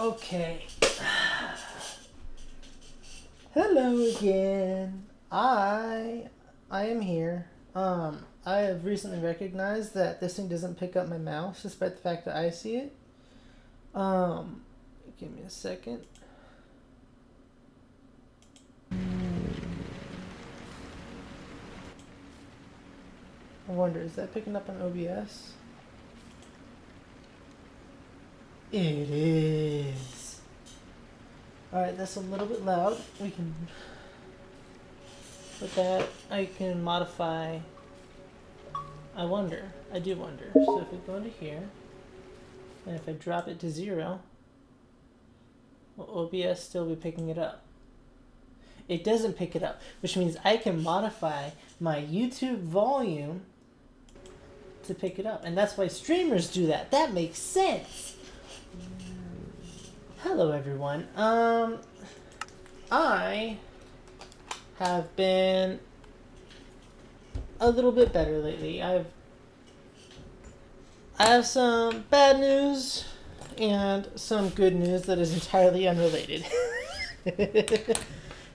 Okay. Hello again. I am here. I have recently recognized that this thing doesn't pick up my mouse despite the fact that I see it. Um, Give me a second. I wonder, is that picking up on OBS? It is. Alright, that's a little bit loud. We can... With that, I can modify... I wonder. I do wonder. So if we go into here, and if I drop it to 0, will OBS still be picking it up? It doesn't pick it up, which means I can modify my YouTube volume to pick it up. And that's why streamers do that. That makes sense. Hello, everyone. I have been a little bit better lately. I have some bad news and some good news that is entirely unrelated.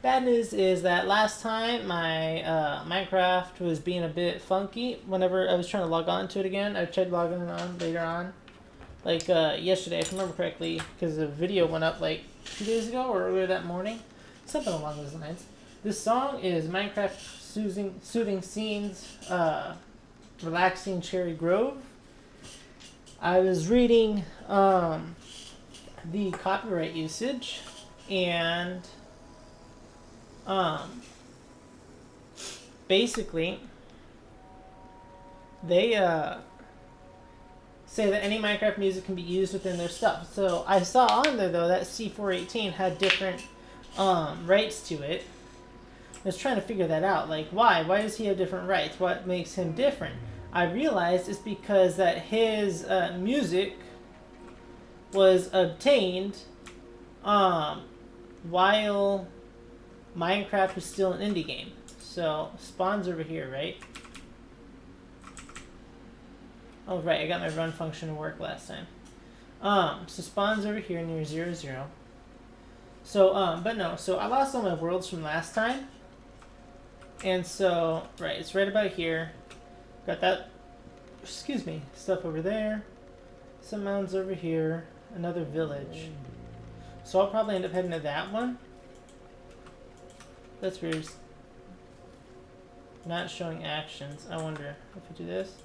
Bad news is that last time my Minecraft was being a bit funky. Whenever I was trying to log on to it again, I tried logging on later on. Like yesterday, if I remember correctly, because the video went up like 2 days ago or earlier that morning. Something along those lines. This song is Minecraft Soothing Scenes, Relaxing Cherry Grove. I was reading the copyright usage, and basically they say that any Minecraft music can be used within their stuff. So I saw on there though that C418 had different rights to it. I was trying to figure that out. Like, why? Why does he have different rights? What makes him different? I realized it's because that his music was obtained while Minecraft was still an indie game. So, spawn's over here, right? Oh, right, I got my run function to work last time. So spawn's over here near 0, 0. So, but no, so I lost all my worlds from last time. And so, right, it's right about here. Got that, excuse me, stuff over there. Some mountains over here. Another village. So I'll probably end up heading to that one. That's weird. Not showing actions. I wonder if I do this.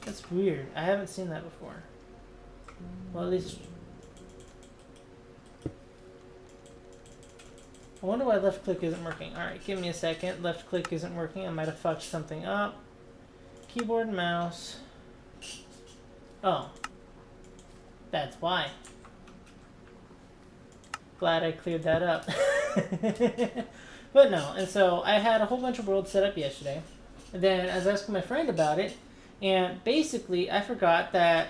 That's weird. I haven't seen that before. Well, at least... I wonder why left click isn't working. Alright, give me a second. Left click isn't working. I might have fucked something up. Keyboard and mouse. Oh. That's why. Glad I cleared that up. But no, and so I had a whole bunch of worlds set up yesterday. And then I was asking my friend about it. And basically, I forgot that...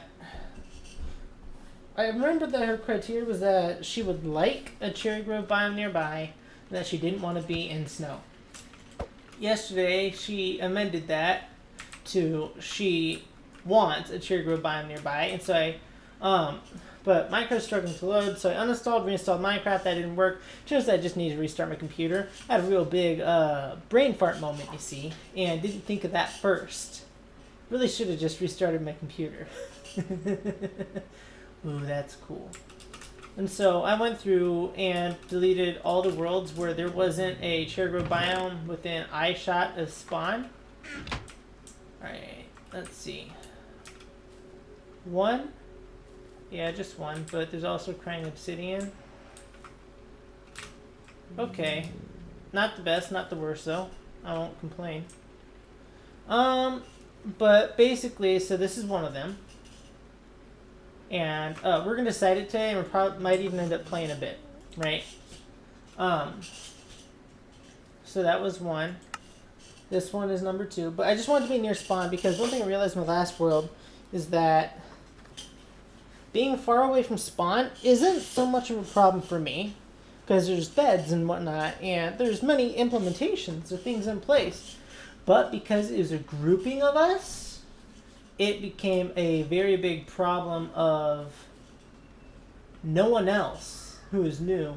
I remembered that her criteria was that she would like a cherry grove biome nearby, and that she didn't want to be in snow. Yesterday, she amended that to she wants a cherry grove biome nearby, and so I... but Minecraft's struggling to load, so I uninstalled, reinstalled Minecraft. That didn't work. Just I just needed to restart my computer. I had a real big brain fart moment, you see, and didn't think of that first. Really should have just restarted my computer. Ooh, that's cool. And so I went through and deleted all the worlds where there wasn't a cherry grove biome within eyeshot of spawn. Alright, let's see. One? Yeah, just one, but there's also crying obsidian. Okay. Not the best, not the worst though. I won't complain. But basically, so this is one of them. And we're going to cite it today, and we probably might even end up playing a bit, right? So that was one. This one is number 2. But I just wanted to be near spawn, because one thing I realized in my last world is that being far away from spawn isn't so much of a problem for me, because there's beds and whatnot, and there's many implementations or things in place. But because it was a grouping of us, it became a very big problem of no one else who is new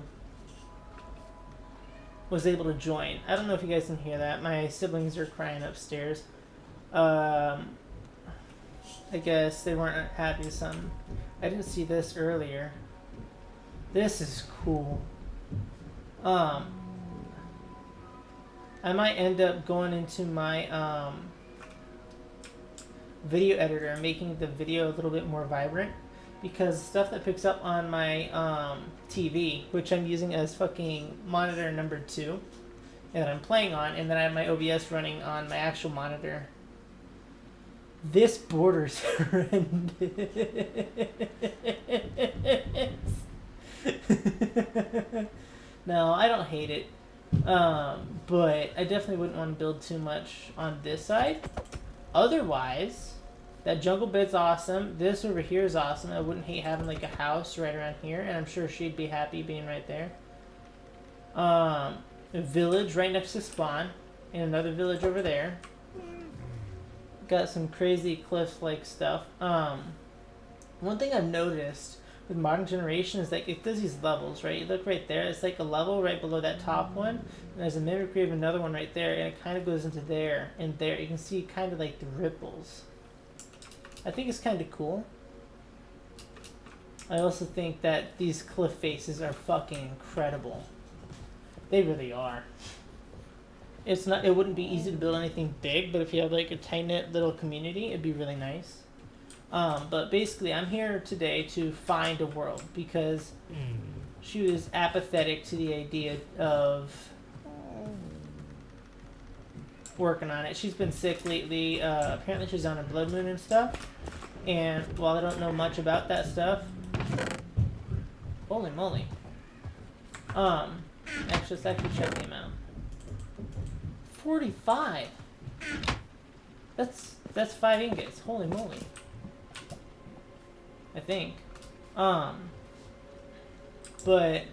was able to join. I don't know if you guys can hear that. My siblings are crying upstairs. I guess they weren't happy with something. I didn't see this earlier. This is cool. I might end up going into my video editor and making the video a little bit more vibrant, because stuff that picks up on my TV, which I'm using as fucking monitor number 2, and that I'm playing on, and then I have my OBS running on my actual monitor. This border's horrendous. No, I don't hate it. But I definitely wouldn't want to build too much on this side. Otherwise, that jungle bed's awesome. This over here is awesome. I wouldn't hate having like a house right around here, and I'm sure she'd be happy being right there. A village right next to spawn, and another village over there. Got some crazy cliff-like stuff. One thing I've noticed with modern generation is like it does these levels, right? You look right there, it's like a level right below that top one, and there's a mimicry of another one right there, and it kind of goes into there and there. You can see kind of like the ripples. I think it's kind of cool. I also think that these cliff faces are fucking incredible. They really are. It's not. It wouldn't be easy to build anything big, but if you have like a tight-knit little community, it'd be really nice. But basically, I'm here today to find a world because she was apathetic to the idea of working on it. She's been sick lately. Apparently, she's on a blood moon and stuff. And while I don't know much about that stuff, holy moly. Let's actually check the amount. 45. That's 5 ingots. Holy moly. I think. But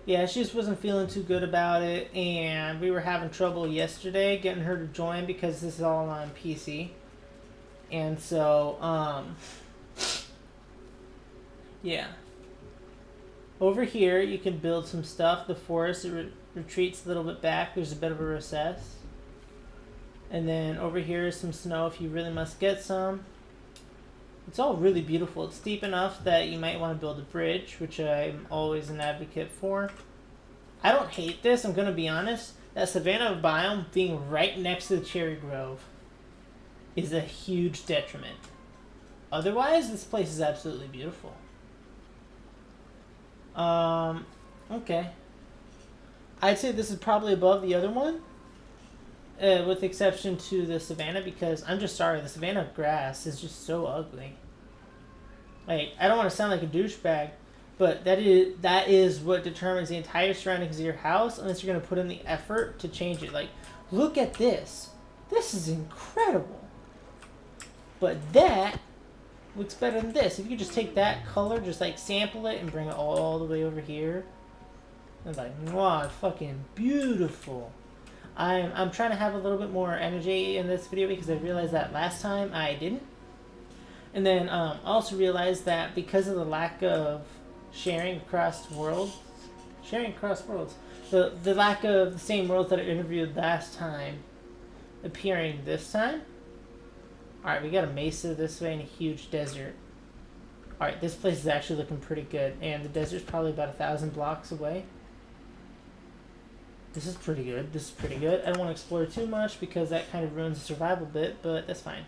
yeah, she just wasn't feeling too good about it, and we were having trouble yesterday getting her to join because this is all on PC. And so, yeah. Over here, you can build some stuff. The forest retreats a little bit back. There's a bit of a recess. And then over here is some snow if you really must get some. It's all really beautiful. It's steep enough that you might want to build a bridge, which I'm always an advocate for. I don't hate this, I'm going to be honest. That savanna biome being right next to the cherry grove is a huge detriment. Otherwise, this place is absolutely beautiful. Okay. I'd say this is probably above the other one, with exception to the savanna, because I'm just sorry, the savanna grass is just so ugly. Like, I don't want to sound like a douchebag, but that is what determines the entire surroundings of your house, unless you're going to put in the effort to change it. Like, look at this. This is incredible. But that looks better than this. If you could just take that color, just like sample it and bring it all the way over here. And like, wow, fucking beautiful. I'm trying to have a little bit more energy in this video because I realized that last time I didn't. And then I also realized that because of the lack of sharing across worlds, the lack of the same worlds that I interviewed last time appearing this time. Alright, we got a mesa this way and a huge desert. Alright, this place is actually looking pretty good, and the desert's probably about 1,000 blocks away. This is pretty good. This is pretty good. I don't want to explore too much because that kind of ruins the survival bit, but that's fine.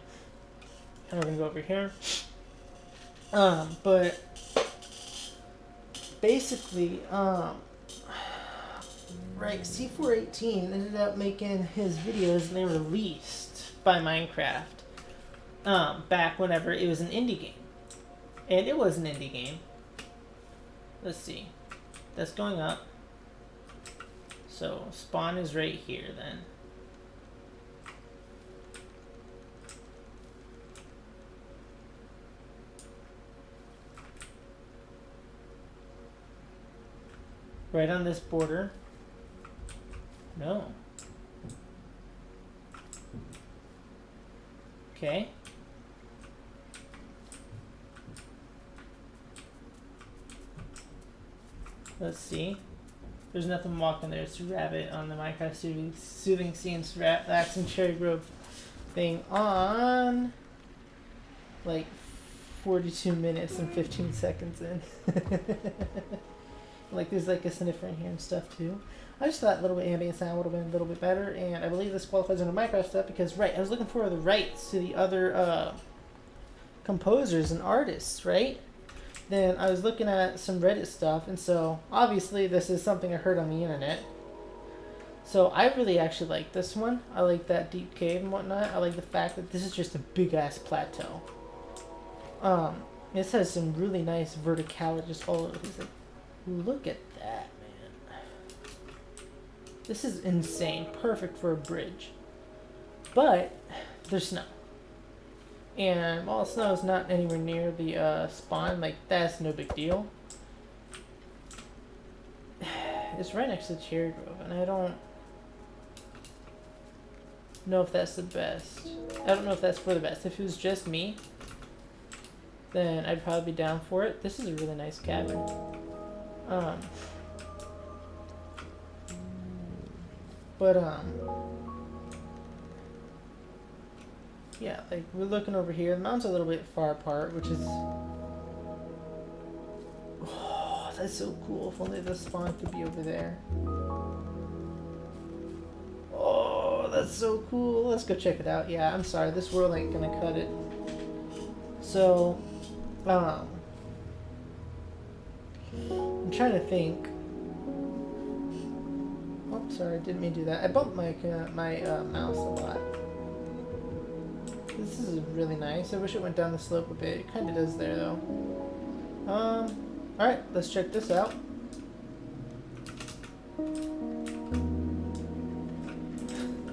And we're going to go over here. But basically, right, C418 ended up making his videos, and they were released by Minecraft back whenever it was an indie game. And it was an indie game. Let's see. That's going up. So spawn is right here then. Right on this border. No. Okay. Let's see. There's nothing walking there. It's a rabbit on the Minecraft soothing scenes relaxing cherry grove thing on like 42 minutes and 15 seconds in. Like there's like a sniffer in here and stuff too. I just thought a little bit ambient sound would have been a little bit better, and I believe this qualifies under Minecraft stuff because I was looking for the rights to the other composers and artists, right? Then I was looking at some Reddit stuff, and so obviously this is something I heard on the internet. So I really actually like this one. I like that deep cave and whatnot. I like the fact that this is just a big ass plateau. This has some really nice verticality just all over. He's like, look at that, man. This is insane. Perfect for a bridge. But there's snow. And while snow is not anywhere near the spawn, like that's no big deal. It's right next to the cherry grove, and I don't know if that's the best. I don't know if that's for the best. If it was just me, then I'd probably be down for it. This is a really nice cabin. Yeah, like we're looking over here. The mountains are a little bit far apart, which is, oh, that's so cool. If only the spawn could be over there. Oh, that's so cool. Let's go check it out. Yeah, I'm sorry, this world ain't gonna cut it. So, I'm trying to think. Oh, sorry, I didn't mean to do that. I bumped my mouse a lot. This is really nice. I wish it went down the slope a bit. It kind of does there, though. Alright, let's check this out.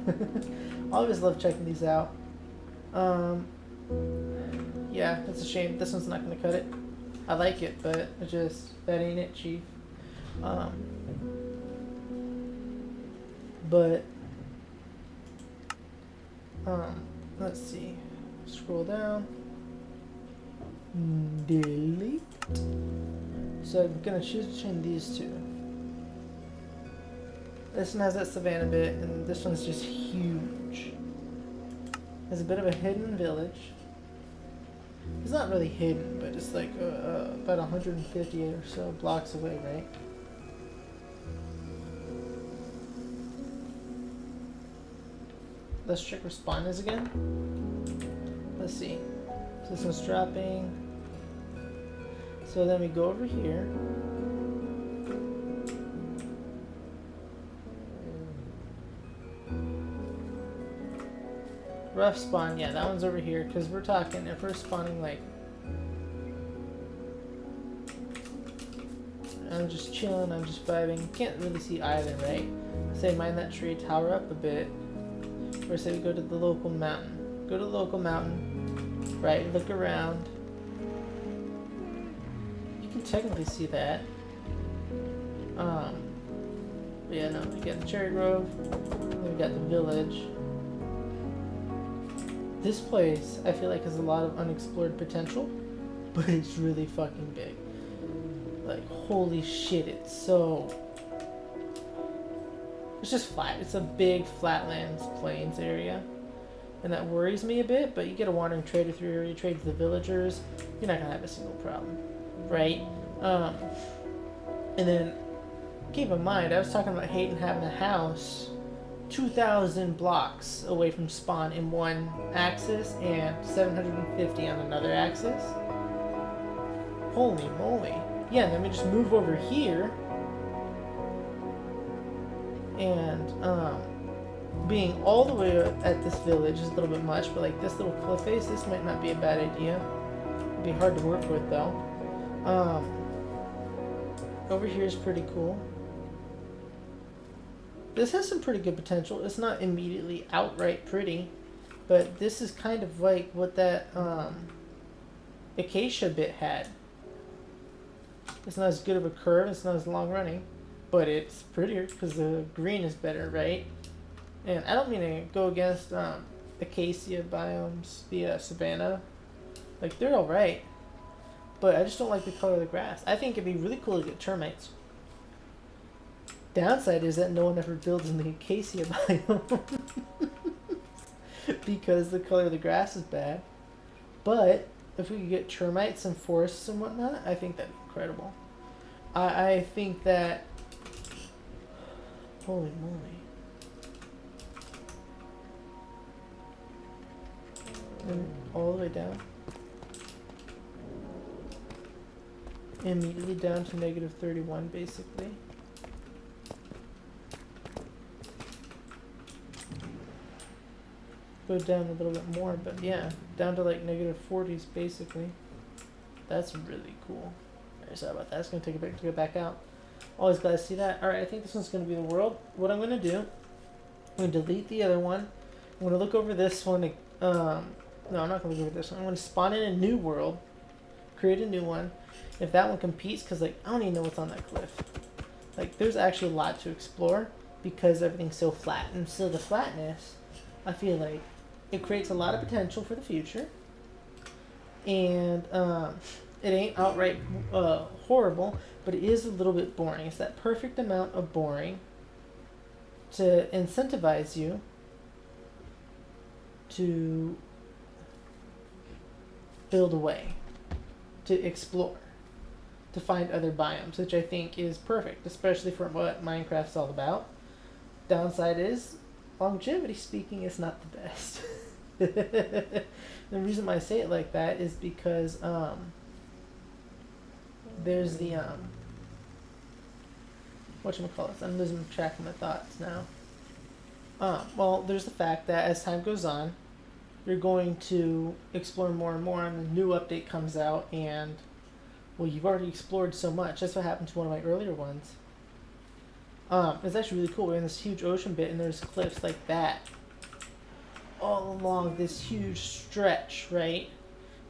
I always love checking these out. Yeah, it's a shame. This one's not going to cut it. I like it, but it just, that ain't it, chief. Let's see. Scroll down. Delete. So I'm going to choose between these two. This one has that savanna bit, and this one's just huge. There's a bit of a hidden village. It's not really hidden, but it's like about 150 or so blocks away, right? Let's check where spawn is again. Let's see. So this one's dropping. So then we go over here. Rough spawn, yeah, that one's over here, because we're talking, if we're spawning like, I'm just chilling, I'm just vibing, can't really see either, right? Say mind that tree, tower up a bit, or say we go to the local mountain. Go to the local mountain, right, look around. You can technically see that. But yeah, no, we got the cherry grove, then we got the village. This place, I feel like, has a lot of unexplored potential, but it's really fucking big. Like, holy shit, it's so... It's just flat. It's a big flatlands plains area. And that worries me a bit, but you get a wandering trader through here, you trade to the villagers, you're not gonna have a single problem, right? And then, keep in mind, I was talking about Hayden having a house 2,000 blocks away from spawn in one axis and 750 on another axis. Holy moly. Yeah, and then we just move over here. And being all the way at this village is a little bit much, but like this little cliff face, this might not be a bad idea. It'd be hard to work with though. Over here is pretty cool. This has some pretty good potential. It's not immediately outright pretty, but this is kind of like what that acacia bit had. It's not as good of a curve, it's not as long running, but it's prettier because the green is better, right? And I don't mean to go against acacia biomes, the savanna. Like, they're alright, but I just don't like the color of the grass. I think it'd be really cool to get termites. Downside is that no one ever builds in the acacia biome because the color of the grass is bad. But if we could get termites and forests and whatnot, I think that'd be incredible. I think that. Holy moly. And all the way down. Immediately down to -31, basically. Go down a little bit more, but yeah, down to like -40s, basically. That's really cool. Alright, sorry about that. It's gonna take a bit to get back out. Always glad to see that. Alright, I think this one's gonna be the world. What I'm gonna do, I'm gonna delete the other one. I'm gonna look over this one. No, I'm not gonna look over this one. I'm gonna spawn in a new world, create a new one. If that one competes, because like I don't even know what's on that cliff. Like there's actually a lot to explore because everything's so flat, and so the flatness, I feel like it creates a lot of potential for the future. And it ain't outright horrible, but it is a little bit boring. It's that perfect amount of boring to incentivize you to build away, to explore, to find other biomes, which I think is perfect, especially for what Minecraft's all about. Downside is, longevity speaking, is not the best. The reason why I say it like that is because there's the whatchamacallit, I'm losing track of my thoughts now. Well, there's the fact that as time goes on, you're going to explore more and more, and the new update comes out, and well, you've already explored so much. That's what happened to one of my earlier ones. It's actually really cool. We're in this huge ocean bit, and there's cliffs like that all along this huge stretch, right?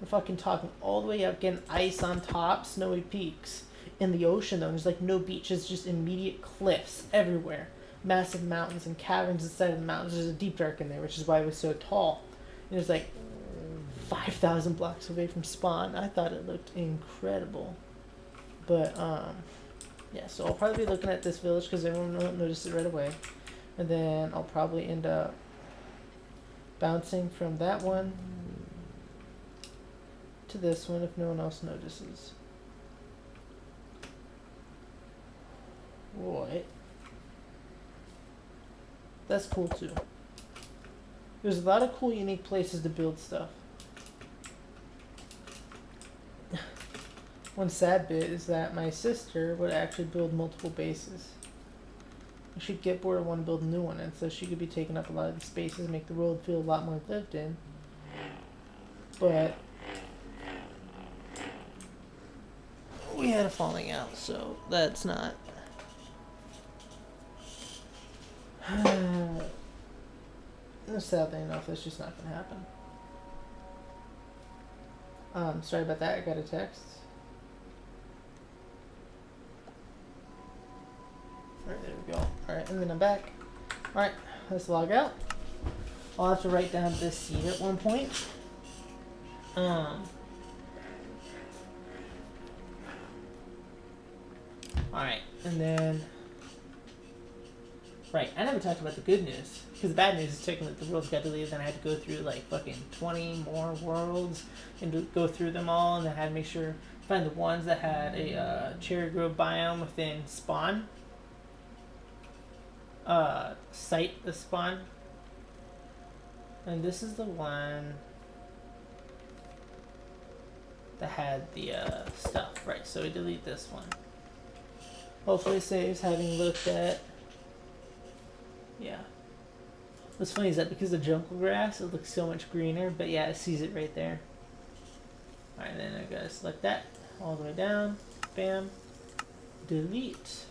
We're fucking talking all the way up, getting ice on top, snowy peaks. In the ocean, though, there's like no beaches, just immediate cliffs everywhere. Massive mountains and caverns inside of the mountains. There's a deep dark in there, which is why it was so tall. And it was like 5,000 blocks away from spawn. I thought it looked incredible. But, yeah, so I'll probably be looking at this village because everyone won't notice it right away. And then I'll probably end up bouncing from that one to this one if no one else notices. What? That's cool too. There's a lot of cool, unique places to build stuff. One sad bit is that my sister would actually build multiple bases. She'd get bored of one and build a new one, and so she could be taking up a lot of the spaces, make the world feel a lot more lived in. But we had a falling out, so that's not. Sadly enough, that's just not gonna happen. Sorry about that. I got a text. Alright, there we go. Alright, and then I'm back. Alright, let's log out. I'll have to write down this seed at one point. Alright, and then... Right, I never talked about the good news. Because the bad news is technically the world's got deleted, then I had to go through like fucking 20 more worlds and go through them all, and then I had to make sure, find the ones that had a cherry grove biome within spawn. Cite the spawn. And this is the one that had the stuff. Right, so we delete this one. Hopefully it saves having looked at. Yeah. What's funny is that because of jungle grass, it looks so much greener, but yeah, it sees it right there. Alright, then I gotta select that all the way down. Bam. Delete.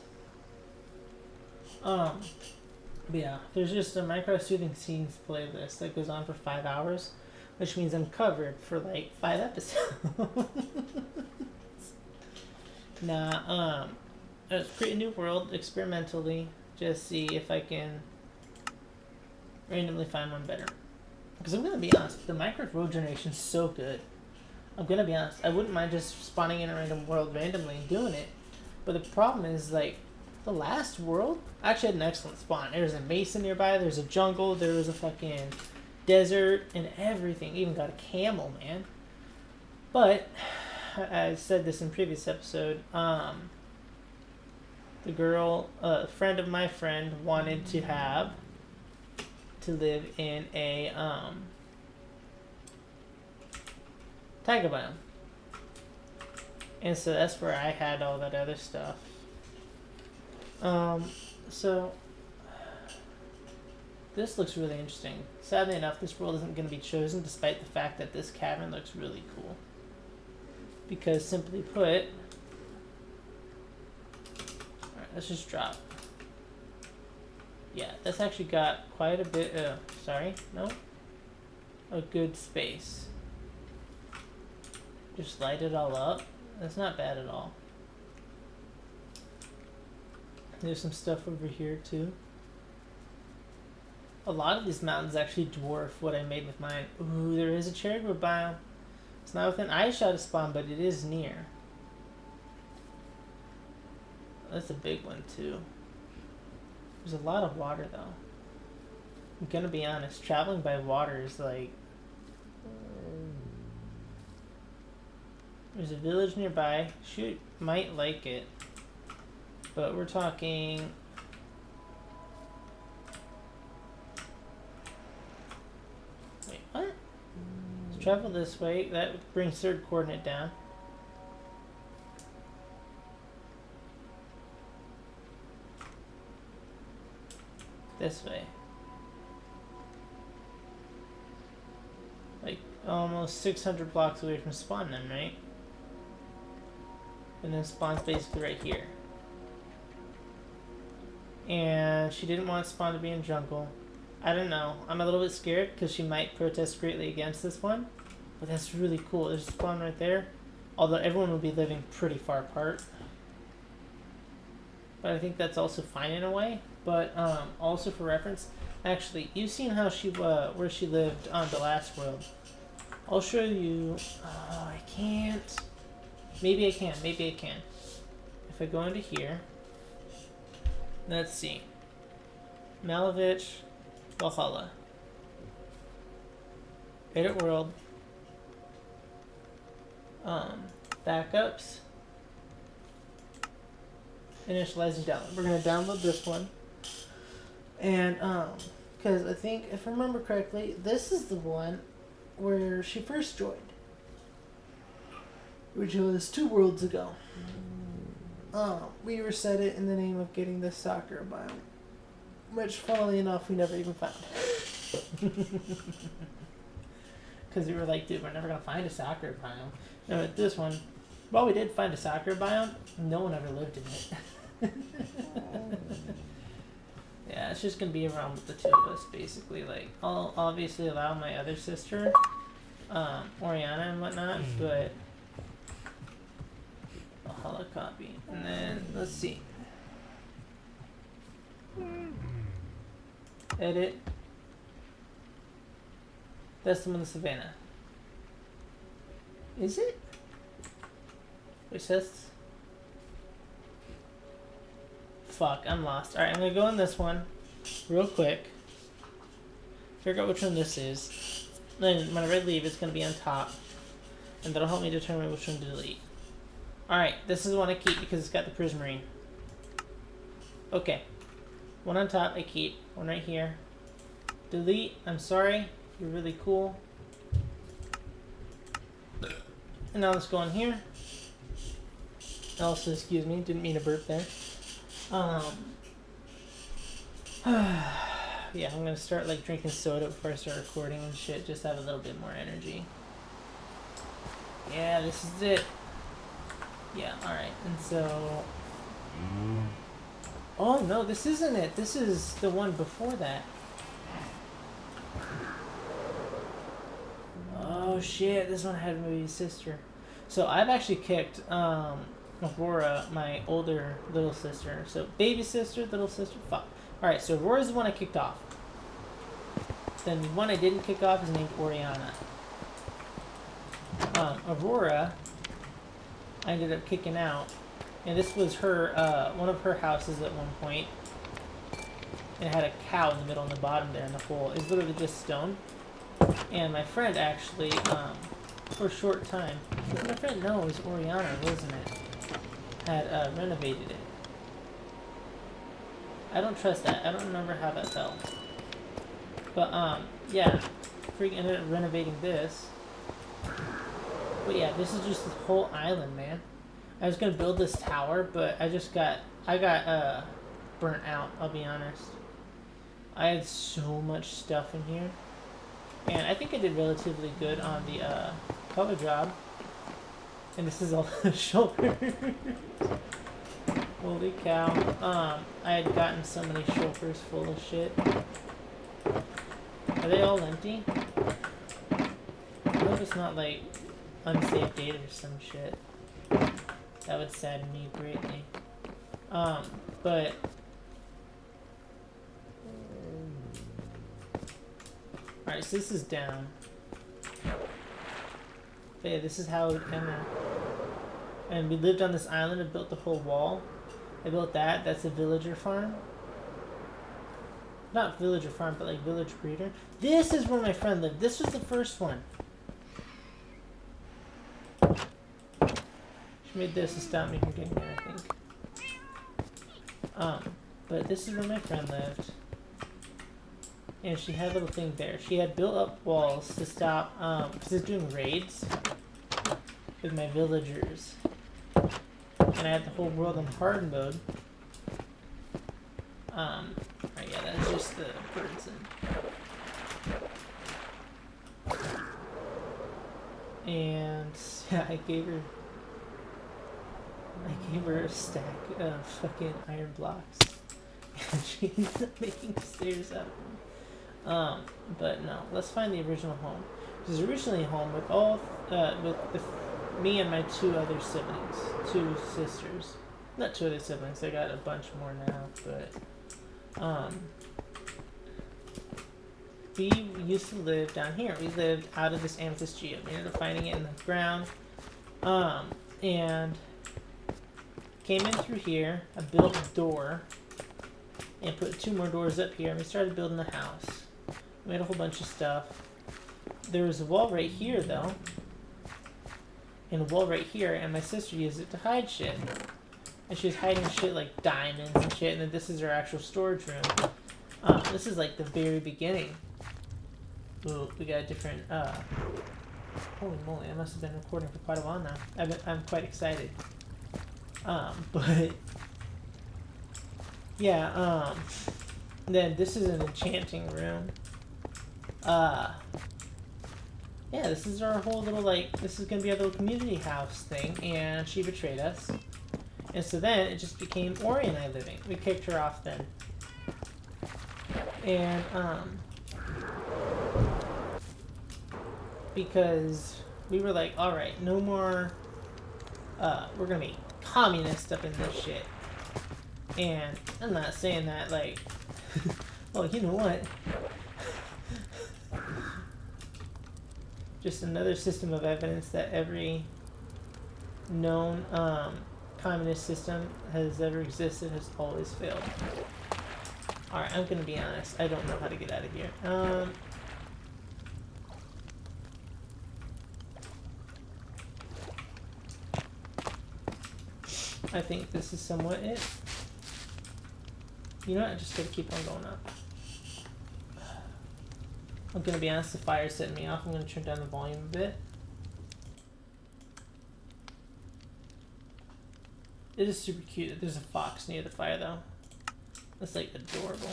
But yeah, there's just a Minecraft Soothing Scenes playlist that goes on for 5 hours, which means I'm covered for like 5 episodes. Nah, let's create a new world experimentally, just see if I can randomly find one better. Because I'm gonna be honest, the Minecraft world generation is so good. I'm gonna be honest, I wouldn't mind just spawning in a random world randomly and doing it. But the problem is, like, the last world actually had an excellent spawn. There was a mesa nearby, there's a jungle, there was a fucking desert, and everything. Even got a camel, man. But I said this in previous episode. The girl, a friend of my friend, wanted to live in a taiga biome, and so that's where I had all that other stuff. So this looks really interesting. Sadly enough, this world isn't going to be chosen, despite the fact that this cavern looks really cool. Because simply put, alright, let's just drop. Yeah, that's actually got quite a bit. A good space. Just light it all up. That's not bad at all. There's some stuff over here too. A lot of these mountains actually dwarf what I made with mine. Ooh, there is a cherry grove biome. It's not within eyeshot of spawn, but it is near. That's a big one too. There's a lot of water though. I'm gonna be honest, traveling by water is like... There's a village nearby. Shoot, might like it. But we're talking... Wait, what? Let's travel this way. That brings third coordinate down. This way. Like almost 600 blocks away from spawn then, right? And then spawn's basically right here. And she didn't want spawn to be in jungle. I don't know. I'm a little bit scared because she might protest greatly against this one. But that's really cool. There's a spawn right there. Although everyone will be living pretty far apart. But I think that's also fine in a way. But also for reference, actually, you've seen how she where she lived on the last world. I'll show you. Oh, I can't. Maybe I can. Maybe I can. If I go into here, let's see. Malavich, Valhalla, Edit World, backups, initializing download. We're gonna download this one. And, because I think, if I remember correctly, this is the one where she first joined. Which was 2 worlds ago. We reset it in the name of getting this Sakura biome. Which, funnily enough, we never even found. Because we were like, dude, we're never going to find a Sakura biome. No, with this one, well, we did find a Sakura biome. No one ever lived in it. Yeah, it's just gonna be around with the 2 of us, basically. Like, I'll obviously allow my other sister, Oriana and whatnot, but I'll hollow copy. And then, let's see. Edit. That's the one in the savannah. Is it? Wait, says... Fuck, I'm lost. Alright, I'm gonna go in this one real quick. Figure out which one this is. Then when I leave, it's gonna be on top. And that'll help me determine which one to delete. Alright, this is the one I keep because it's got the prismarine. Okay. One on top, I keep. One right here. Delete. I'm sorry. You're really cool. And now let's go in here. Also, excuse me, didn't mean to burp there. Yeah, I'm gonna start like drinking soda before I start recording and shit, just to have a little bit more energy. Yeah, this is it. Yeah, alright, and so... Oh no, this isn't it. This is the one before that. Oh shit, this one had my sister. So I've actually kicked, Aurora, my older little sister. So baby sister, little sister, fuck. Alright, so Aurora's the one I kicked off. Then the one I didn't kick off is named Oriana. Aurora, I ended up kicking out And this was her, one of her houses at one point. And it had a cow in the middle and the bottom there, and the whole is literally just stone. And my friend actually, for a short time, my friend, no, it was Oriana, wasn't it? Had renovated it. I don't trust that. I don't remember how that felt. But, yeah. Freaking ended up renovating this. But yeah, this is just this whole island, man. I was gonna build this tower, but I got burnt out, I'll be honest. I had so much stuff in here. And I think I did relatively good on the, color job. And this is all the shoulders. Holy cow. I had gotten so many shoulders full of shit. Are they all empty? I hope it's not like unsafe data or some shit. That would sadden me greatly. But alright, so this is down. But yeah, this is how it kind of. And we lived on this island and built the whole wall. I built that. That's a villager farm. Not villager farm, but like village breeder. This is where my friend lived. This was the first one. She made this to stop me from getting there, I think. But this is where my friend lived. And she had a little thing there. She had built up walls to stop, because I was doing raids with my villagers. And I had the whole world on hard mode. Right, yeah, that's just the birds and yeah, I gave her a stack of fucking iron blocks. And she ended up making stairs out of them. But no, let's find the original home. It was originally home with all, me and my two other siblings. Two sisters. Not two other siblings, I got a bunch more now, but we used to live down here. We lived out of this amethyst geode. We ended up finding it in the ground. And came in through here. I built a door and put 2 more doors up here, and we started building the house. We made a whole bunch of stuff. There was a wall right here, though. And a wall right here, and my sister used it to hide shit. And she was hiding shit like diamonds and shit, and then this is her actual storage room. This is like the very beginning. Ooh, we got a different, holy moly, I must have been recording for quite a while now. I'm quite excited. But, yeah, then this is an enchanting room. Yeah, this is our whole little, like, this is gonna be our little community house thing, and she betrayed us. And so then it just became Ori and I living. We kicked her off then. And, because we were like, alright, no more, we're gonna be communist up in this shit. And I'm not saying that, like, well, you know what? Just another system of evidence that every known, communist system has ever existed has always failed. Alright, I'm gonna be honest. I don't know how to get out of here. I think this is somewhat it. You know what? I just gotta keep on going up. I'm gonna be honest, the fire's setting me off. I'm gonna turn down the volume a bit. It is super cute. There's a fox near the fire though. That's like adorable.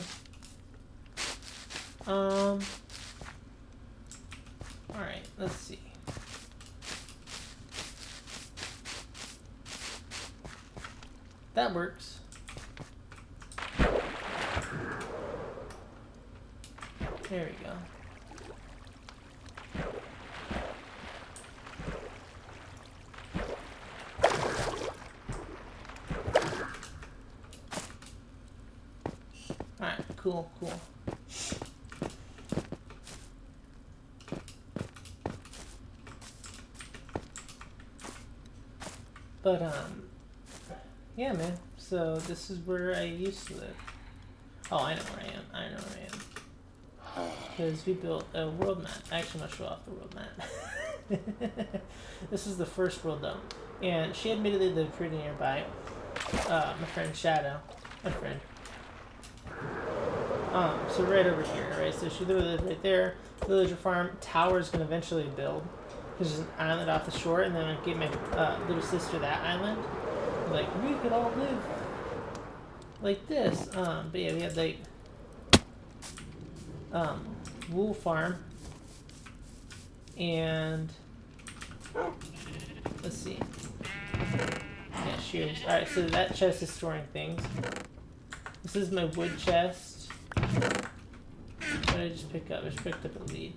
Alright, let's see. That works. There we go. Alright, cool. But, Yeah, man. So this is where I used to live. Oh, I know where I am. I know where I am. Because we built a world map. Actually, I'm going to show off the world map. This is the first world, though. And she admittedly lived pretty nearby. My friend Shadow. My friend. So right over here, right? So she literally lived right there. Villager farm. Tower's going to eventually build. There's an island off the shore, and then I gave my little sister that island. Like, we could all live like this. But yeah, we had like wool farm, and let's see. Yeah, shears. Alright, so that chest is storing things. This is my wood chest. What did I just pick up? I just picked up a lead.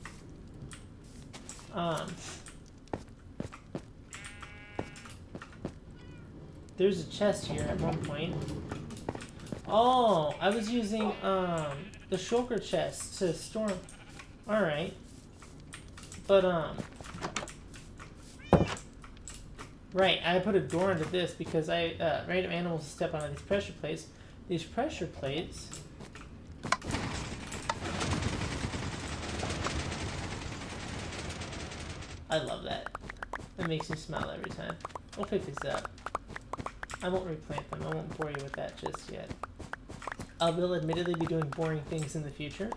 There's a chest here at one point. Oh, I was using the shulker chest to store. Alright. But right, I put a door into this because random animals step onto these pressure plates. These pressure plates I love that. It makes me smile every time. We'll pick these up. I won't replant them. I won't bore you with that just yet. I will admittedly be doing boring things in the future.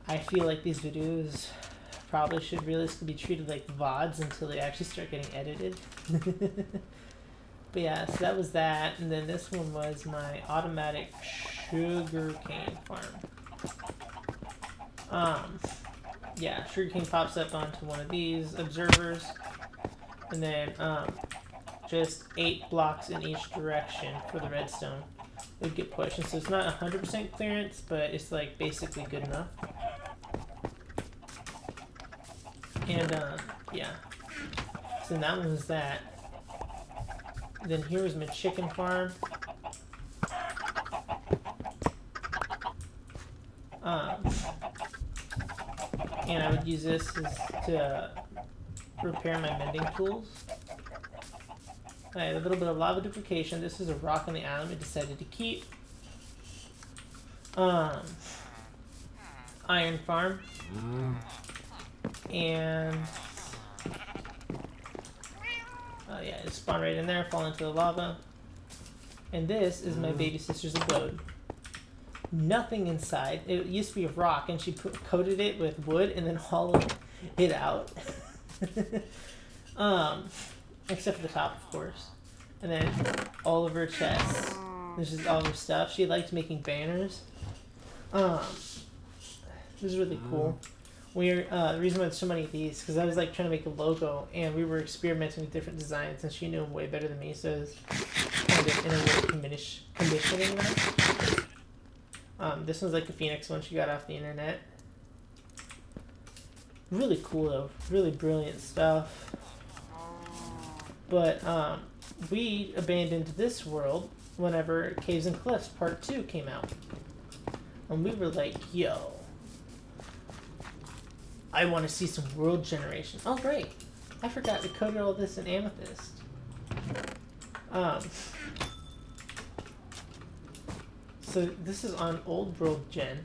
I feel like these videos probably should realistically be treated like VODs until they actually start getting edited. But yeah, so that was that. And then this one was my automatic sugarcane farm. Yeah, sugarcane pops up onto one of these observers. And then just 8 blocks in each direction for the redstone would get pushed. And so it's not 100% clearance, but it's like basically good enough. And yeah, so that one was that. Then here was my chicken farm. And I would use this to repair my mending tools. I had a little bit of lava duplication. This is a rock on the island we decided to keep. Iron farm. And yeah, it spawned right in there, fall into the lava. And this is my baby sister's abode. Nothing inside. It used to be a rock, and she coated it with wood and then hollowed it out. Except for the top, of course. And then all of her chests. This is all of her stuff. She liked making banners. This is really cool. The reason why there's so many of these, because I was like trying to make a logo, and we were experimenting with different designs, and she knew them way better than me, so it was kind of in a way conditioning that. This one's like the Phoenix one she got off the internet. Really cool though, really brilliant stuff. But we abandoned this world whenever Caves and Cliffs Part 2 came out. And we were like, yo, I want to see some world generation. Oh, great. I forgot to coat all this in amethyst. So this is on old world gen,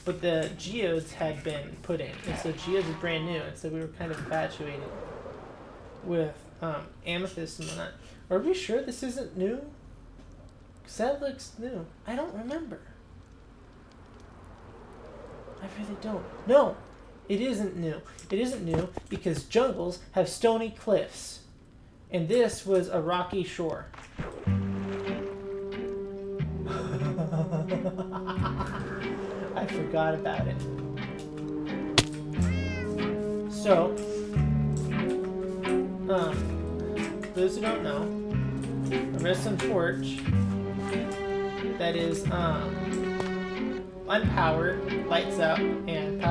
but the geodes had been put in. And so geodes are brand new, and so we were kind of infatuated with amethyst and whatnot. Are we sure this isn't new? Because that looks new. I don't remember. I really don't. No, it isn't new. It isn't new because jungles have stony cliffs. And this was a rocky shore. I forgot about it. So, for those who don't know, a redstone torch that is unpowered lights up and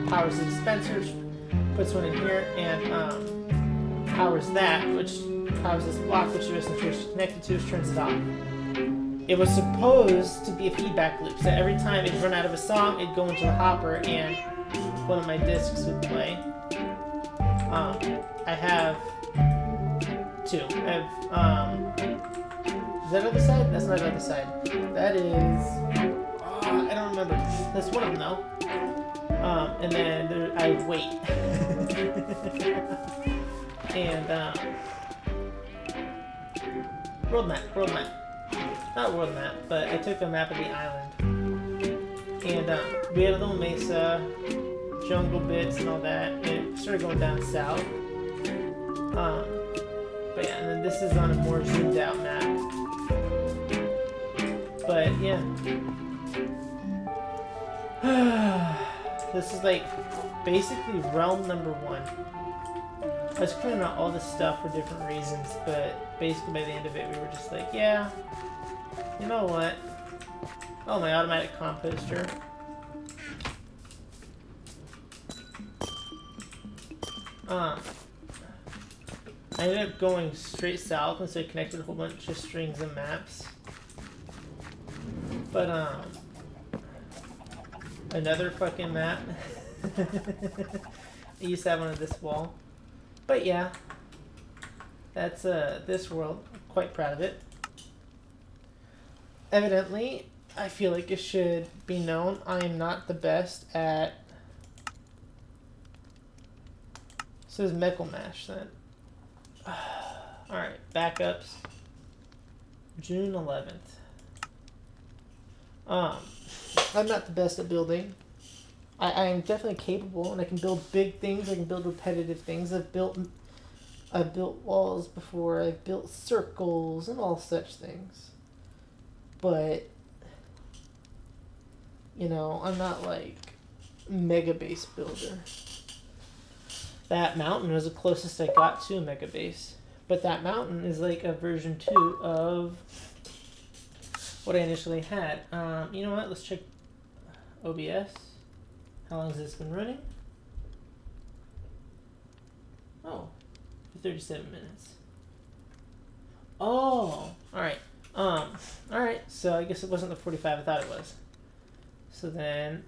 powers the dispensers, puts one in here, and powers that, which powers this block which the redstone torch is connected to, which turns it off. It was supposed to be a feedback loop, so every time it'd run out of a song, it'd go into the hopper and one of my discs would play. I have two. I have Is that other side? That's not the other side. That is. I don't remember. That's one of them though. And then there, I wait. And world map. Not world map, but I took a map of the island. And we had a little mesa, jungle bits and all that, and it started going down south. But yeah, and then this is on a more zoomed out map. But yeah. This is like basically realm number 1. I was clearing out all this stuff for different reasons, but basically by the end of it we were just like, yeah, you know what? Oh, my automatic composter. I ended up going straight south, and so I connected a whole bunch of strings and maps. But another fucking map. I used to have one of this wall. But yeah, that's this world. I'm quite proud of it. Evidently, I feel like it should be known I am not the best at. It says Meckle Mash then. Alright, backups. June 11th. I'm not the best at building. I am definitely capable, and I can build big things. I can build repetitive things. I've built walls before. I've built circles and all such things. But you know, I'm not like mega base builder. That mountain was the closest I got to a mega base, but that mountain is like a version 2 of what I initially had. You know what? Let's check OBS. How long has this been running? Oh, 37 minutes. Oh, alright. Alright, so I guess it wasn't the 45 I thought it was. So then...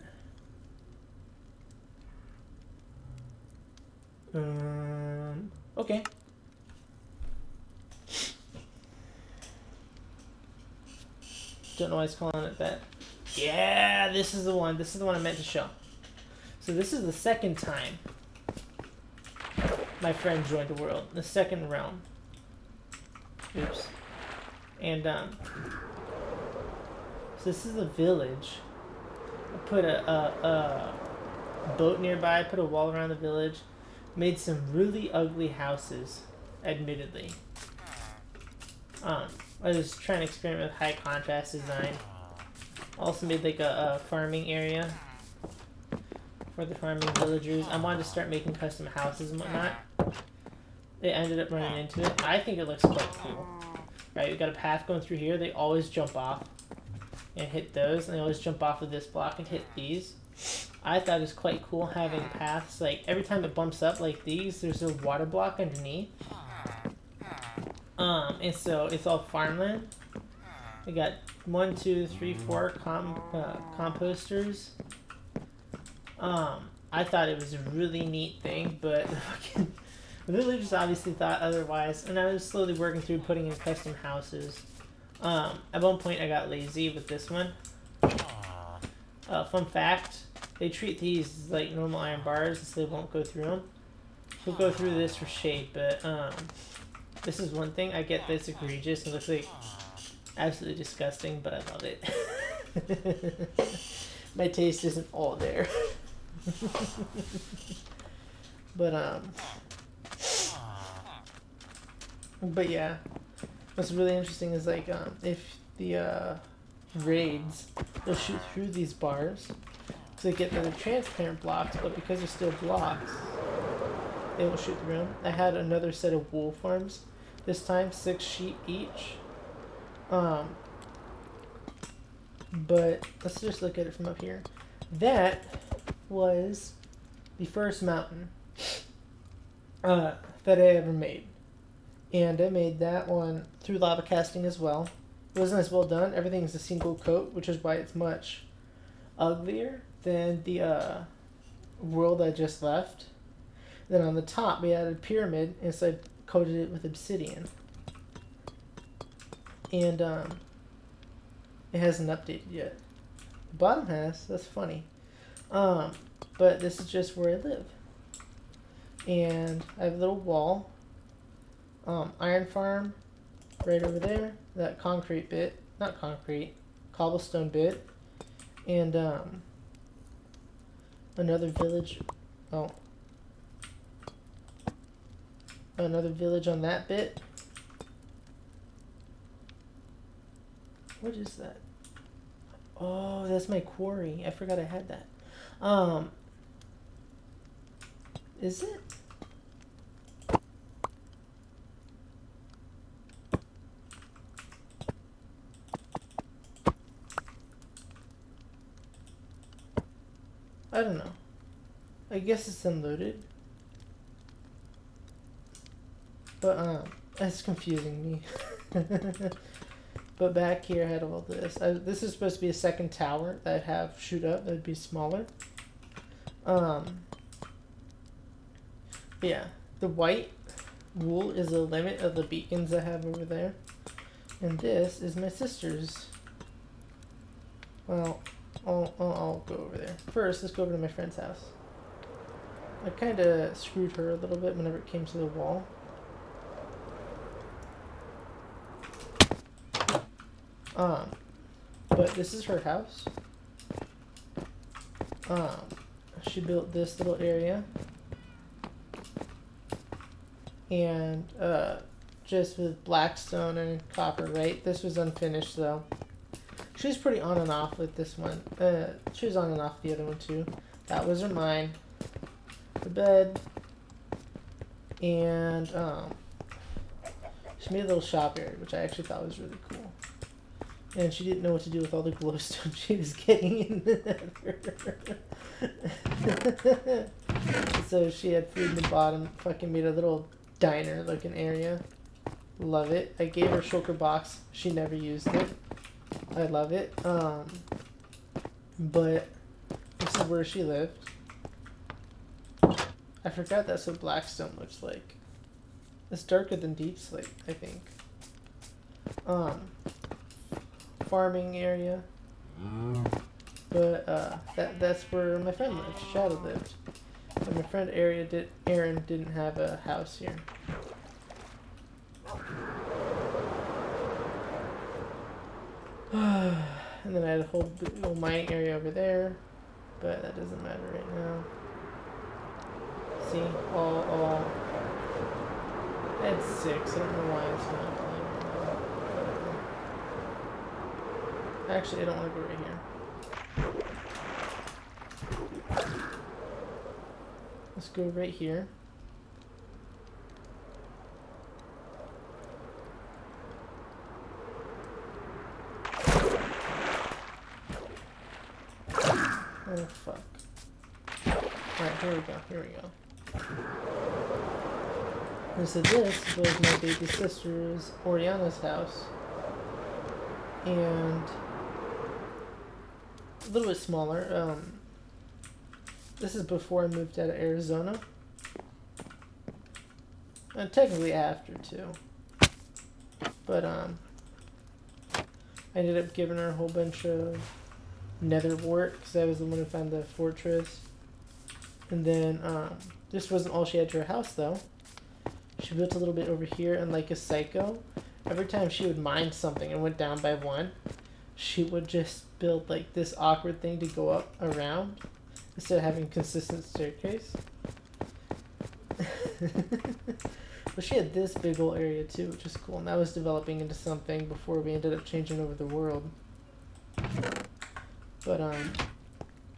okay. Don't know why it's calling it that. Yeah, this is the one. This is the one I meant to show. So this is the second time my friend joined the world. The second realm. Oops. And so this is a village. I put a boat nearby, put a wall around the village, made some really ugly houses, admittedly. I was trying to experiment with high contrast design. Also made like a farming area for the farming villagers. I wanted to start making custom houses and whatnot. They ended up running into it. I think it looks quite cool. Right, we got a path going through here. They always jump off and hit those, and they always jump off of this block and hit these. I thought it was quite cool having paths. Like every time it bumps up like these, there's a water block underneath. And so it's all farmland. We got 1, 2, 3, 4 composters. I thought it was a really neat thing, but the villagers obviously thought otherwise, and I was slowly working through putting in custom houses. At one point I got lazy with this one. Fun fact, they treat these like normal iron bars, so they won't go through them. We'll go through this for shade, but this is one thing. I get that it's egregious and looks like absolutely disgusting, but I love it. My taste isn't all there. But yeah, what's really interesting is like if the raids, they'll shoot through these bars to get the transparent blocks, but because they're still blocks, they won't shoot through them. I had another set of wool farms, this time 6 sheep each. But let's just look at it from up here. That was the first mountain that I ever made. And I made that one through lava casting as well. It wasn't as well done. Everything's a single coat, which is why it's much uglier than the world I just left. Then on the top we added a pyramid, and so I coated it with obsidian. and it hasn't updated yet. The bottom has. That's funny. But this is just where I live, and I have a little wall. Iron farm, right over there. That concrete bit, not concrete, cobblestone bit, and another village. Oh, another village on that bit. What is that? Oh, that's my quarry. I forgot I had that. Is it? I don't know. I guess it's unloaded. But, that's confusing me. But back here I had all this. This is supposed to be a second tower that I'd have shoot up. That would be smaller. Yeah. The white wool is the limit of the beacons I have over there. And this is my sister's. Well, I'll go over there. First, let's go over to my friend's house. I kind of screwed her a little bit whenever it came to the wall. But this is her house. She built this little area. And, just with black stone and copper, right? This was unfinished, though. She was pretty on and off with this one. She was on and off the other one, too. That was her mine. The bed. And, she made a little shop area, which I actually thought was really cool. And she didn't know what to do with all the glowstone she was getting in the nether. So she had food in the bottom, fucking made a little diner looking area. Love it. I gave her a shulker box. She never used it. I love it. But this is where she lived. I forgot that's what blackstone looks like. It's darker than deep slate, I think. Farming area. But that's where my friend lived. Shadow lived. But my friend Aaron didn't have a house here. And then I had a whole little mining area over there, but that doesn't matter right now. See, all. I had 6. I don't know why it's not playing. Actually, I don't want to go right here. Let's go right here. Oh, fuck. Alright, here we go. And so this was my baby sister's, Oriana's house. And a little bit smaller. This is before I moved out of Arizona. And technically after, too. But, I ended up giving her a whole bunch of nether wart, because I was the one who found the fortress. And then, this wasn't all she had to her house, though. She built a little bit over here, and like a psycho, every time she would mine something and went down by 1, she would just build like this awkward thing to go up around, instead of having a consistent staircase. But she had this big old area too, which is cool, and that was developing into something before we ended up changing over the world. But,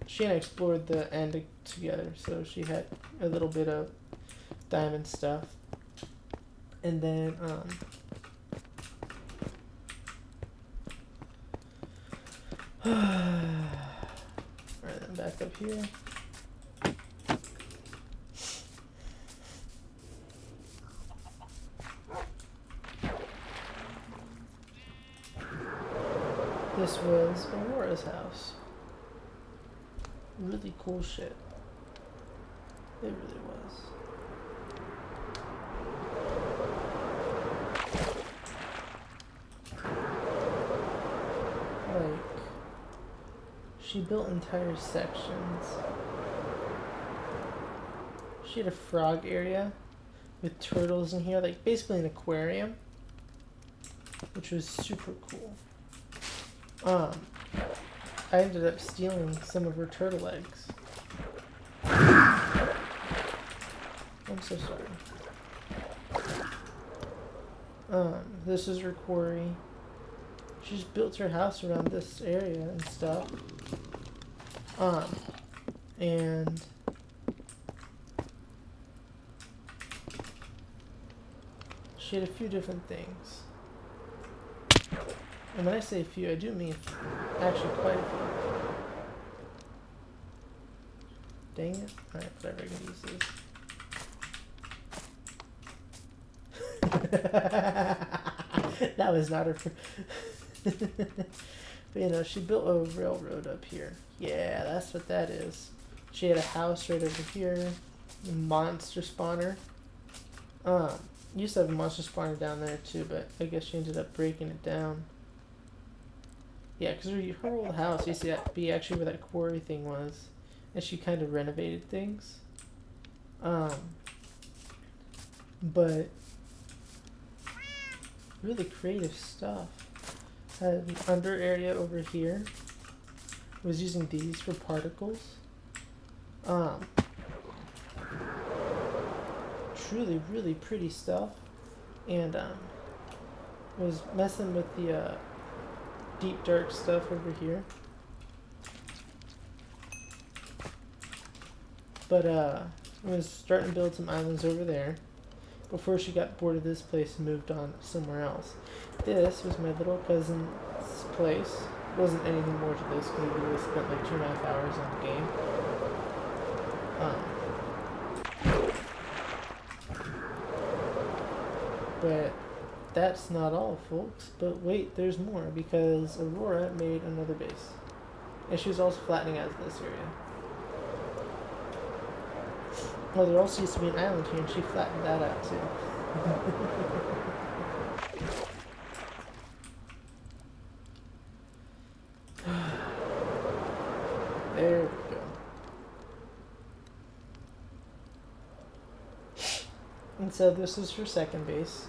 she and I explored the end together, so she had a little bit of diamond stuff. And then, alright, then back up here. This was Aurora's house. Really cool shit. It really was. like she built entire sections. She had a frog area with turtles in here, like basically an aquarium, which was super cool. I ended up stealing some of her turtle eggs. I'm so sorry. This is her quarry. She just built her house around this area and stuff. And she had a few different things. And when I say a few, I do mean actually quite a few. Dang it. Alright, whatever, I can use this. That was not her. But you know, she built a railroad up here. Yeah, that's what that is. She had a house right over here. A monster spawner. Used to have a monster spawner down there too, but I guess she ended up breaking it down. Yeah, because her old house used to be actually where that quarry thing was. And she kind of renovated things. But really creative stuff. Had an under area over here. Was using these for particles. Truly, really pretty stuff. And was messing with the deep dark stuff over here. But was starting to build some islands over there before she got bored of this place and moved on somewhere else. This was my little cousin's place. Wasn't anything more to this because we really spent like 2.5 hours on the game. But that's not all, folks. But wait, there's more, because Aurora made another base. And she was also flattening out this area. Well, there also used to be an island here, and she flattened that out too. There we go. And so this is her second base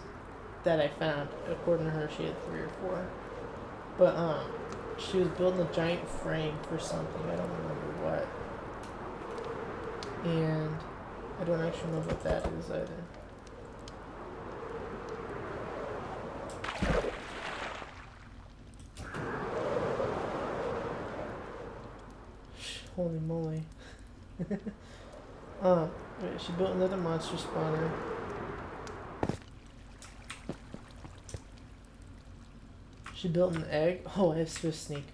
that I found. According to her, she had 3 or 4. But she was building a giant frame for something. I don't remember what. And I don't actually know what that is either. Holy moly. She built another monster spawner. She built an egg. Oh, I have Swift Sneak.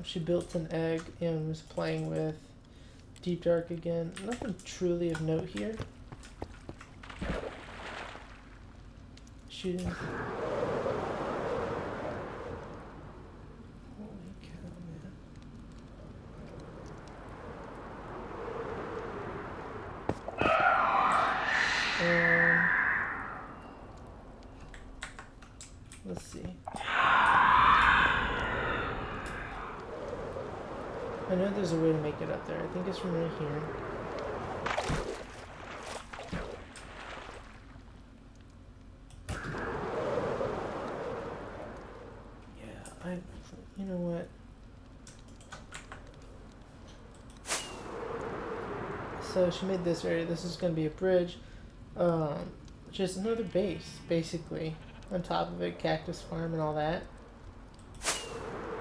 She built an egg and was playing with Deep Dark again. Nothing truly of note here. Shooting. Holy cow, man. Let's see. I know there's a way to make it up there. I think it's from right here. Yeah, you know what? So she made this area. This is going to be a bridge. Just another base, basically. On top of it, cactus farm and all that.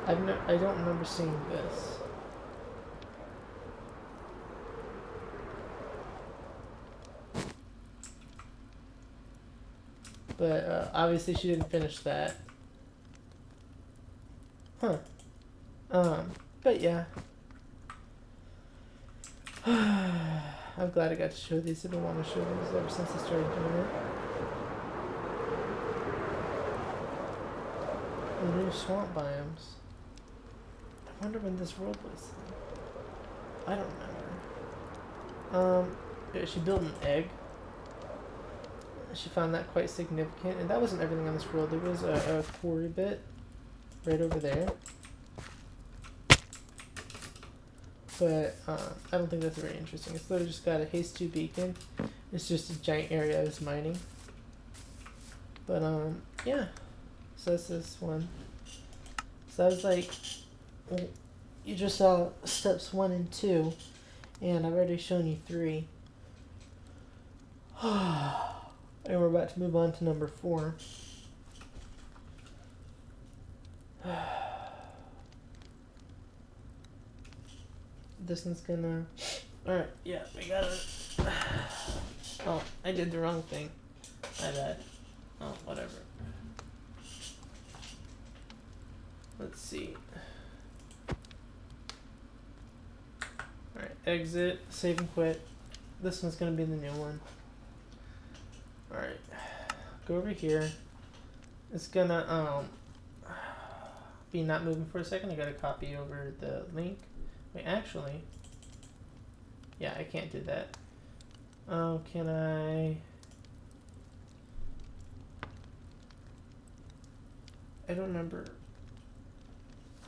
I don't remember seeing this. But obviously she didn't finish that. Huh. But yeah. I'm glad I got to show these. I've been wanting to show these ever since I started doing it. The new swamp biomes. I wonder when this world was. I don't remember. Yeah, she built an egg. She found that quite significant, and that wasn't everything on this world. There was a quarry bit right over there. but I don't think that's very interesting. It's literally just got a haste 2 beacon. It's just a giant area it's mining. But yeah. So that's this one. So I was like, well, you just saw steps 1 and 2, and I've already shown you 3. And we're about to move on to number 4. This one's gonna... Alright, yeah, we gotta... Oh, I did the wrong thing. My bad. Oh, whatever. Let's see. Alright, exit, save and quit. This one's gonna be the new one. Alright, go over here. It's gonna be not moving for a second. I gotta copy over the link. Wait, actually, yeah, I can't do that. Oh, can I? I don't remember.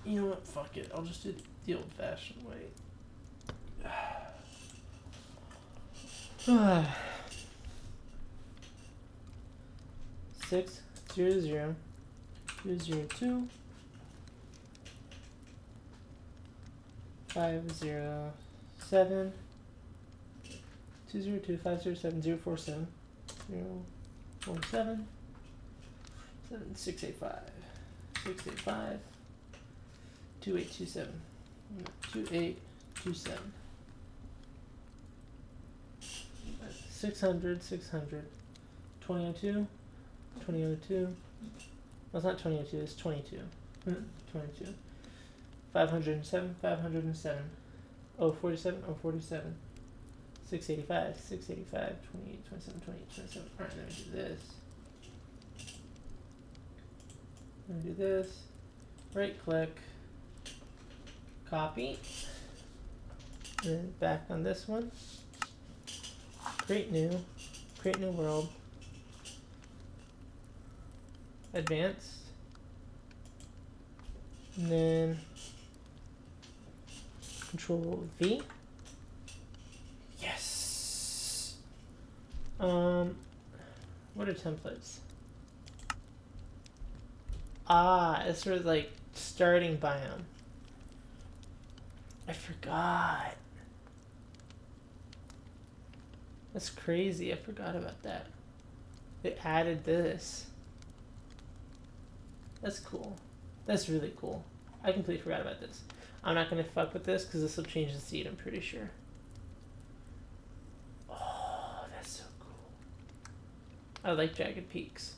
You know what? Fuck it. I'll just do it the old-fashioned way. 600 202 507 202 507 047 047 685 685 2827 2827 600 2002 2002. Well, it's not 2002, it's 22. 22. 507 507 047 047 685 685 28 27 28 27. Alright, let me do this. Let me do this. Right click. Copy. And then back on this one. Create new world. Advanced. And then Control V. Yes. What are templates? It's sort of like starting biome. I forgot. That's crazy. I forgot about that. They added this. That's cool. That's really cool. I completely forgot about this. I'm not going to fuck with this because this will change the seed, I'm pretty sure. Oh, that's so cool. I like jagged peaks.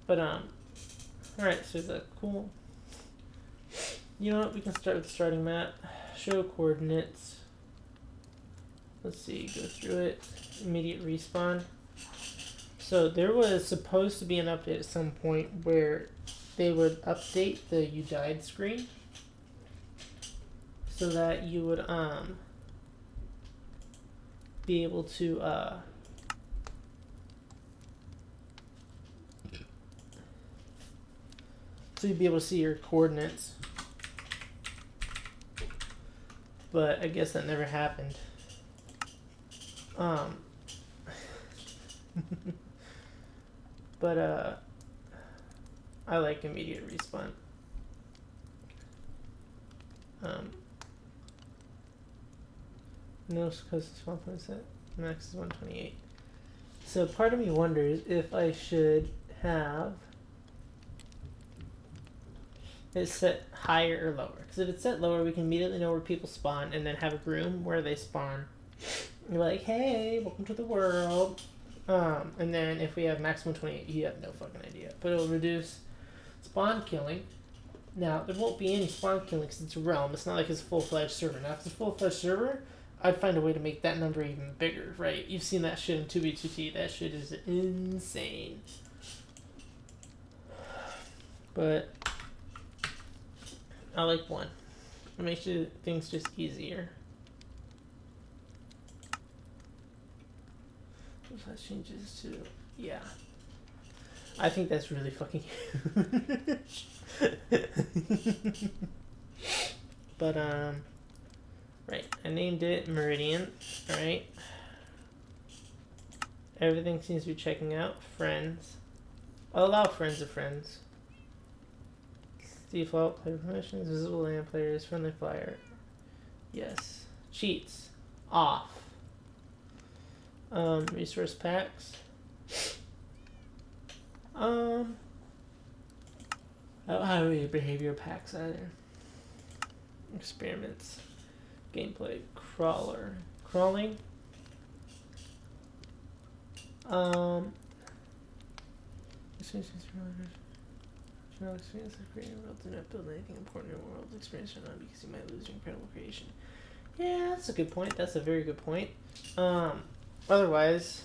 But, alright, so that's cool. You know what? We can start with the starting map. Show coordinates. Let's see, go through it. Immediate respawn. So there was supposed to be an update at some point where they would update the you died screen so that you would be able to so you'd be able to see your coordinates. But I guess that never happened. But I like immediate respawn. No, because it's 1.7, max is 128. So part of me wonders if I should have it set higher or lower. Because if it's set lower, we can immediately know where people spawn and then have a room where they spawn. You're like, hey, welcome to the world. And then if we have maximum 28, you have no fucking idea. But it'll reduce spawn killing. Now, there won't be any spawn killing because it's a realm. It's not like it's a full-fledged server. Now, if it's a full-fledged server, I'd find a way to make that number even bigger, right? You've seen that shit in 2B2T. That shit is insane. But I like 1. It makes things just easier. That changes to, yeah. I think that's really fucking huge. But Right, I named it Meridian. Alright. Everything seems to be checking out. Friends. I'll allow friends of friends. Default player permissions, visible land players, friendly fire. Yes. Cheats. Off. Resource packs. I don't have any behavior packs either. Experiments. Gameplay. Crawling. Experience of creating a world. Do not build anything important in the world. Experience or not, because you might lose your incredible creation. Yeah, that's a good point. That's a very good point. Otherwise,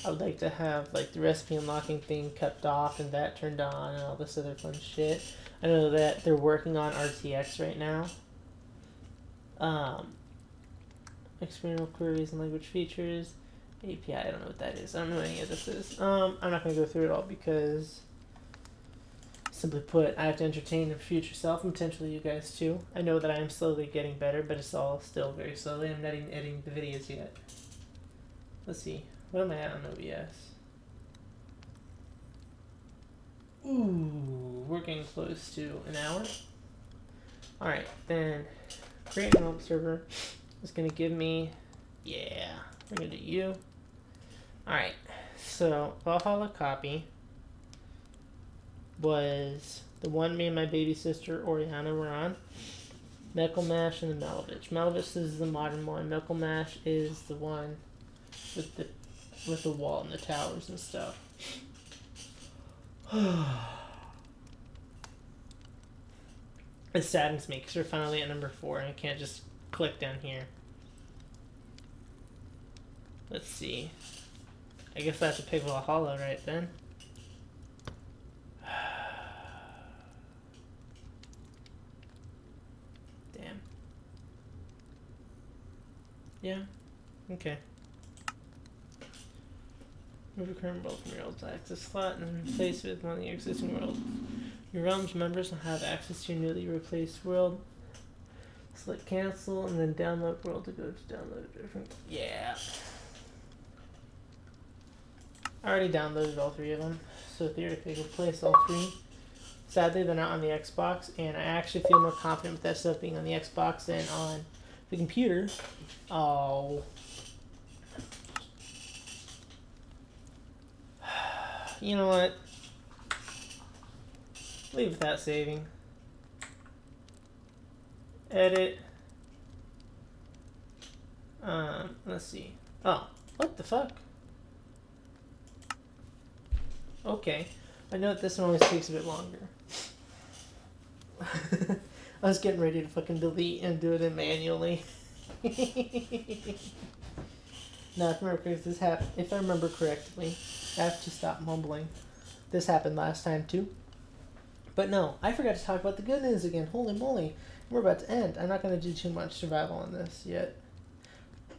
I would like to have like the recipe unlocking thing kept off and that turned on and all this other fun shit. I know that they're working on RTX right now. Experimental queries and language features. API, I don't know what that is. I don't know what any of this is. I'm not going to go through it all because, simply put, I have to entertain the future self and potentially you guys too. I know that I am slowly getting better, but it's all still very slowly. I'm not even editing the videos yet. Let's see. What am I at on OBS? Ooh, we're getting close to an hour. Alright, then create an help server. It's going to give me, yeah, we're going to do you. Alright, so Valhalla copy was the one me and my baby sister Oriana were on. Meckle Mash and the Malovich. Malovich is the modern one. Meckle Mash is the one with the wall and the towers and stuff. It saddens me because we're finally at number 4 and I can't just click down here. Let's see. I guess I have to pick Valhalla right then. Damn. Yeah. Okay. Move your current world from your old access slot and replace it with one of your existing worlds. Your realm's members will have access to your newly replaced world. Select cancel and then download world to go to download a different. Yeah. I already downloaded all 3 of them, so theoretically I can place all 3. Sadly, they're not on the Xbox, and I actually feel more confident with that stuff being on the Xbox than on the computer. Oh. You know what? Leave without saving. Edit. Let's see. Oh, what the fuck? Okay. I know that this one always takes a bit longer. I was getting ready to fucking delete and do it manually. Now, if I remember correctly, I have to stop mumbling. This happened last time too. But no, I forgot to talk about the good news again. Holy moly. We're about to end. I'm not going to do too much survival on this yet.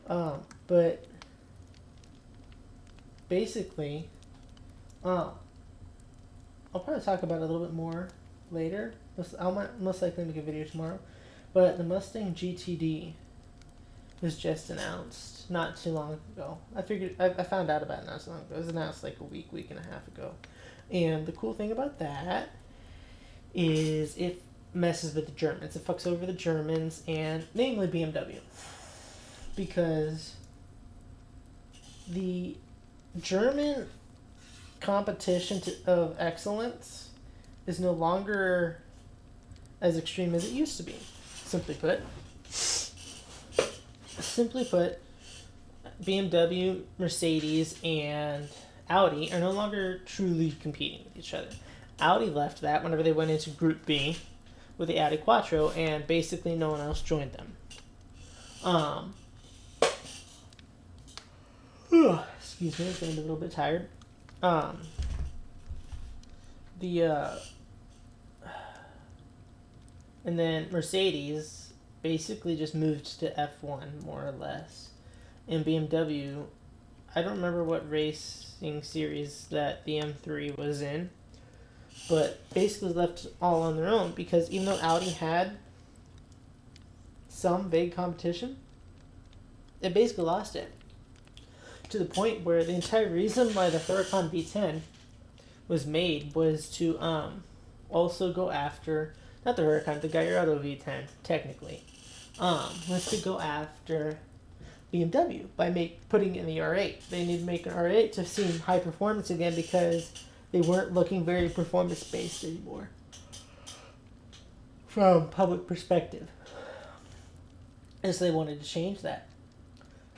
But basically, I'll probably talk about it a little bit more later. I'll most likely make a video tomorrow. But the Mustang GTD was just announced not too long ago. I found out about it not so long ago. It was announced like a week and a half ago. And the cool thing about that is it messes with the Germans. It fucks over the Germans, and namely BMW. Because the German competition of excellence is no longer as extreme as it used to be. Simply put, BMW, Mercedes, and Audi are no longer truly competing with each other. Audi left that whenever they went into Group B with the Audi Quattro, and basically no one else joined them. Excuse me, I'm getting a little bit tired. And then Mercedes basically just moved to F1 more or less. And BMW, I don't remember what racing series that the M3 was in, but basically left all on their own, because even though Audi had some vague competition, it basically lost it. To the point where the entire reason why the Huracan V10 was made was to also go after, not the Huracan, the Gallardo V10 technically, was to go after BMW by putting it in the R8. They need to make an R8 to seem high performance again because they weren't looking very performance based anymore from public perspective. And so they wanted to change that.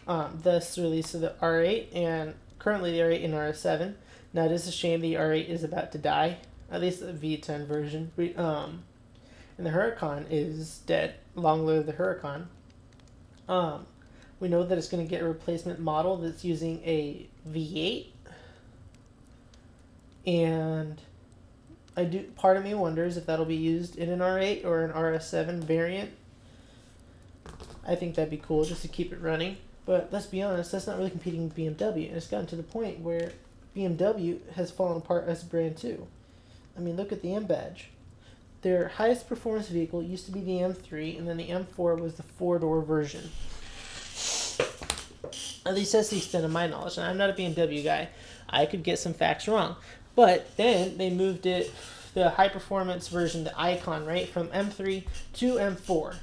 Thus the release of the R8 and currently the R8 and RS7. Now it is a shame the R8 is about to die, at least the V10 version. And the Huracan is dead. Long live the Huracan. We know that it's going to get a replacement model that's using a V8. And part of me wonders if that'll be used in an R8 or an RS7 variant. I think that'd be cool just to keep it running. But let's be honest, that's not really competing with BMW. And it's gotten to the point where BMW has fallen apart as a brand too. I mean, look at the M badge. Their highest performance vehicle used to be the M3, and then the M4 was the four-door version. At least that's the extent of my knowledge. And I'm not a BMW guy. I could get some facts wrong. But then they moved it, the high-performance version, the Icon, right, from M3 to M4.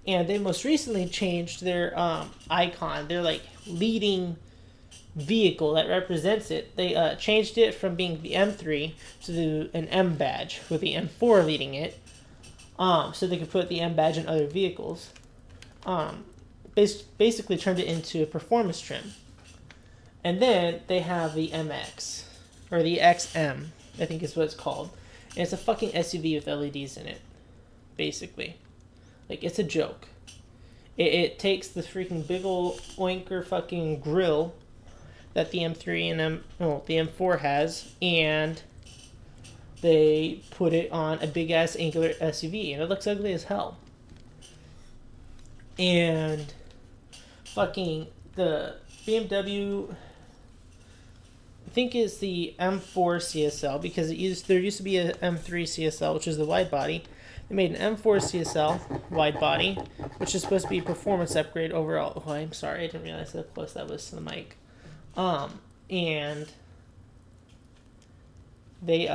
And they most recently changed their icon, their like leading vehicle that represents it. They changed it from being the M3 to an M badge with the M4 leading it, so they could put the M badge in other vehicles. Basically turned it into a performance trim. And then they have the MX, or the XM, I think is what it's called. And it's a fucking SUV with LEDs in it, basically. Like, it's a joke. It takes the freaking big ol' oinker fucking grill that the M3 and the M4 has, and they put it on a big ass angular SUV, and it looks ugly as hell. And fucking the BMW, I think it's the M4 CSL, because there used to be a M3 CSL, which is the wide body. They made an M4 CSL wide body, which is supposed to be a performance upgrade overall. Oh, I'm sorry, I didn't realize how close that was to the mic. And they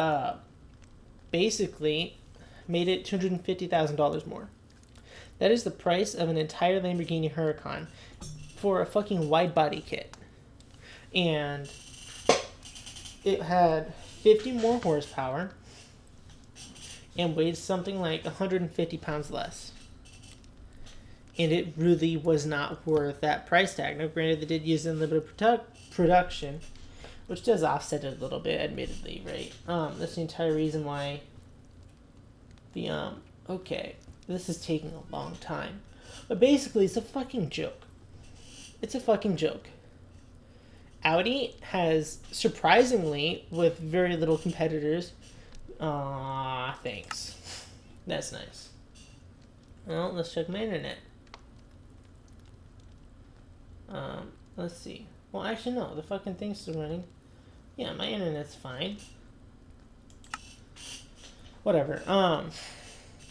basically made it $250,000 more. That is the price of an entire Lamborghini Huracan for a fucking wide body kit. And it had 50 more horsepower and weighed something like 150 pounds less. And it really was not worth that price tag. Now, granted, they did use unlimited production, which does offset it a little bit, admittedly, right? That's the entire reason why the, okay, this is taking a long time. But basically, it's a fucking joke. It's a fucking joke. Audi has, surprisingly, with very little competitors, thanks. That's nice. Well, let's check my internet. Let's see. Well, actually, no. The fucking thing's still running. Yeah, my internet's fine. Whatever.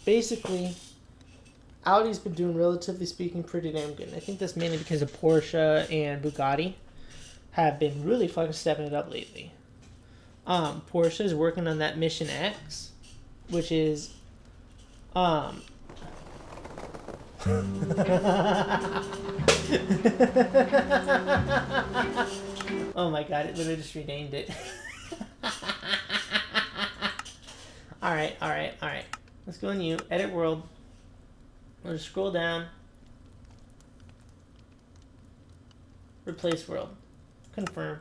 Basically, Audi's been doing, relatively speaking, pretty damn good. And I think that's mainly because of Porsche and Bugatti have been really fucking stepping it up lately. Porsche is working on that Mission X, which is, oh my god, it literally just renamed it. Alright. Let's go in you. Edit world. We'll just scroll down. Replace world. Confirm.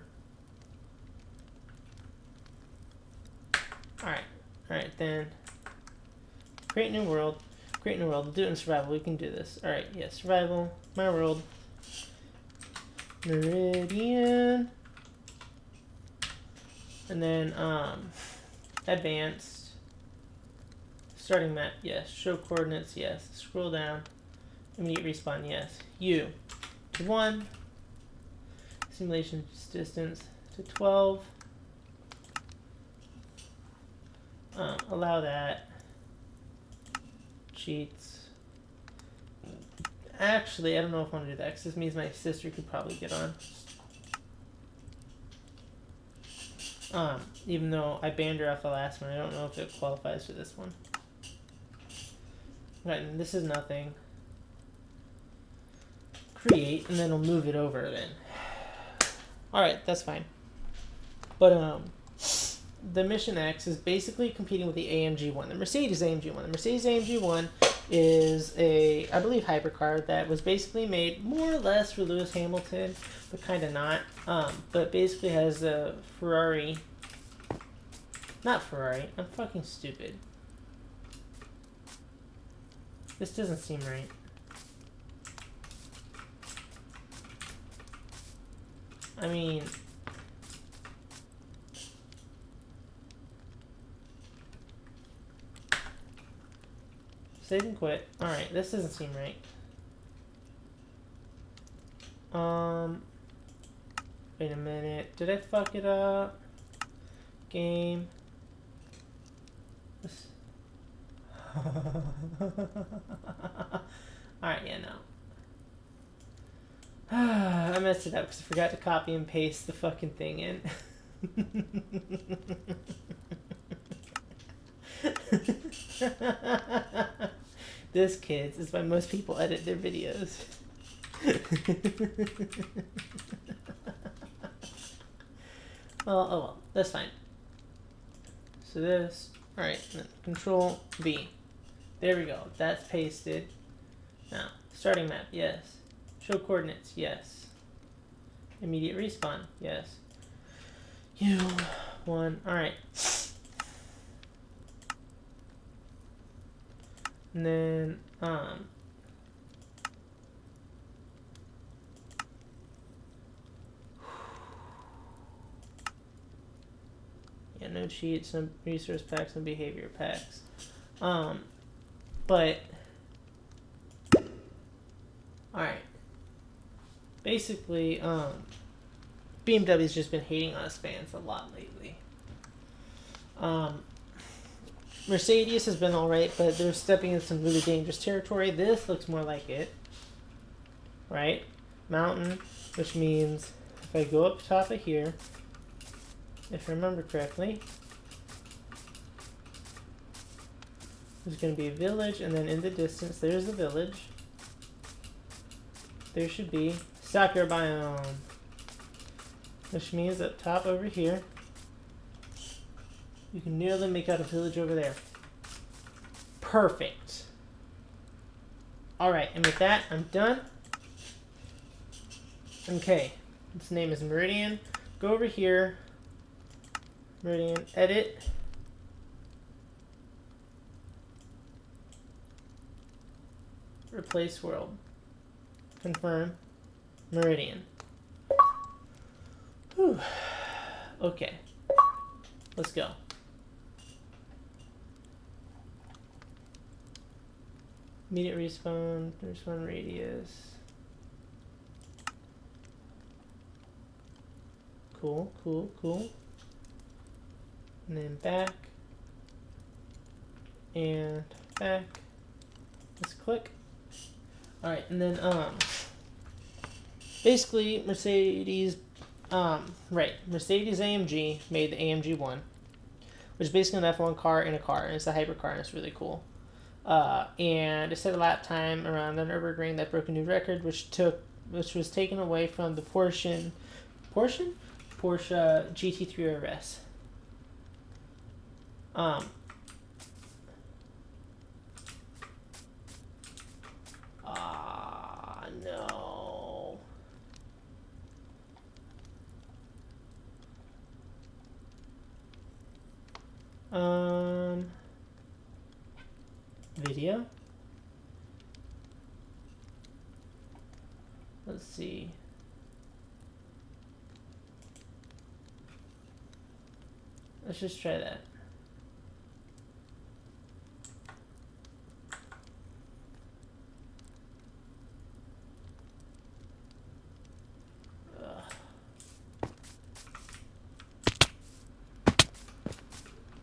Alright, then create new world. Create new world. We'll do it in survival. We can do this. Alright, yeah, survival. My world. Meridian. And then, advanced. Starting map, yes. Show coordinates, yes. Scroll down. Immediate respawn, yes. U to 1. Simulation distance to 12. Allow that. Cheats. Actually, I don't know if I want to do that, because this means my sister could probably get on. Even though I banned her off the last one, I don't know if it qualifies for this one. Right, and this is nothing. Create, and then we'll move it over then. Alright, that's fine. But, the Mission X is basically competing with the AMG 1, the Mercedes AMG 1. The Mercedes AMG 1 is a, I believe, hypercar that was basically made more or less for Lewis Hamilton, but kind of not. But basically has a Ferrari. Not Ferrari. I'm fucking stupid. This doesn't seem right. I mean... Save and quit. Alright, this doesn't seem right. Wait a minute. Did I fuck it up? Game. Alright, yeah, no. I messed it up because I forgot to copy and paste the fucking thing in. This, kids, is why most people edit their videos. Oh well, that's fine. So this, alright, Control V. There we go, that's pasted. Now, starting map, yes. Show coordinates, yes. Immediate respawn, yes. U1, alright. And then, yeah, no cheats, some resource packs, and behavior packs. But, alright. Basically, BMW's just been hating on us fans a lot lately. Mercedes has been alright, but they're stepping in some really dangerous territory. This looks more like it. Right? Mountain, which means if I go up top of here, if I remember correctly, there's going to be a village, and then in the distance, there's the village. There should be Sakura biome, which means up top over here, you can nearly make out a village over there. Perfect. Alright, and with that, I'm done. Okay, its name is Meridian. Go over here. Meridian, edit. Replace world. Confirm. Meridian. Whew. Okay. Let's go. Immediate respawn radius. Cool, cool, cool. And then back. And back. Let's click. Alright, and then, basically, Mercedes AMG made the AMG 1, which is basically an F1 car in a car, and it's a hypercar, and it's really cool. And it set a lap time around the Nürburgring that broke a new record, which was taken away from the Porsche GT3 RS. No. Video. Let's see. Let's just try that.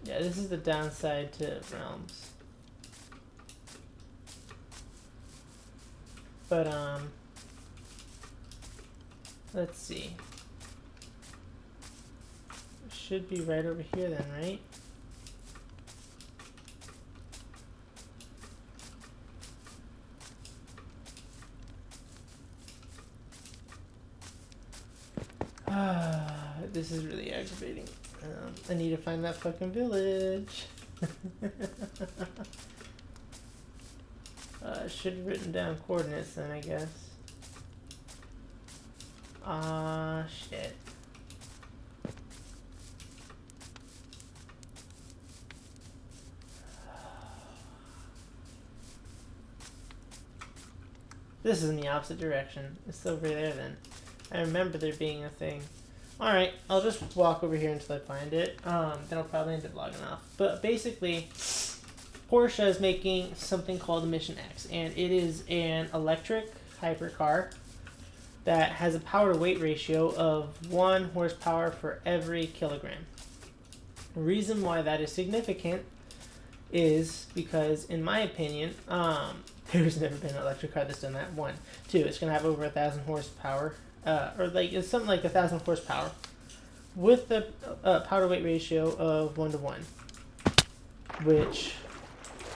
Yeah, this is the downside to Realms. But let's see. It should be right over here then, right? This is really aggravating. I need to find that fucking village. I should have written down coordinates then, I guess. Shit. This is in the opposite direction. It's over there then. I remember there being a thing. Alright, I'll just walk over here until I find it. Then I'll probably end up logging off. But basically, Porsche is making something called the Mission X, and it is an electric hypercar that has a power to weight ratio of 1 horsepower for every kilogram. The reason why that is significant is because, in my opinion, there's never been an electric car that's done that. 1. 2, it's going to have over 1,000 horsepower, or like it's something like 1,000 horsepower, with the power to weight ratio of 1 to 1, which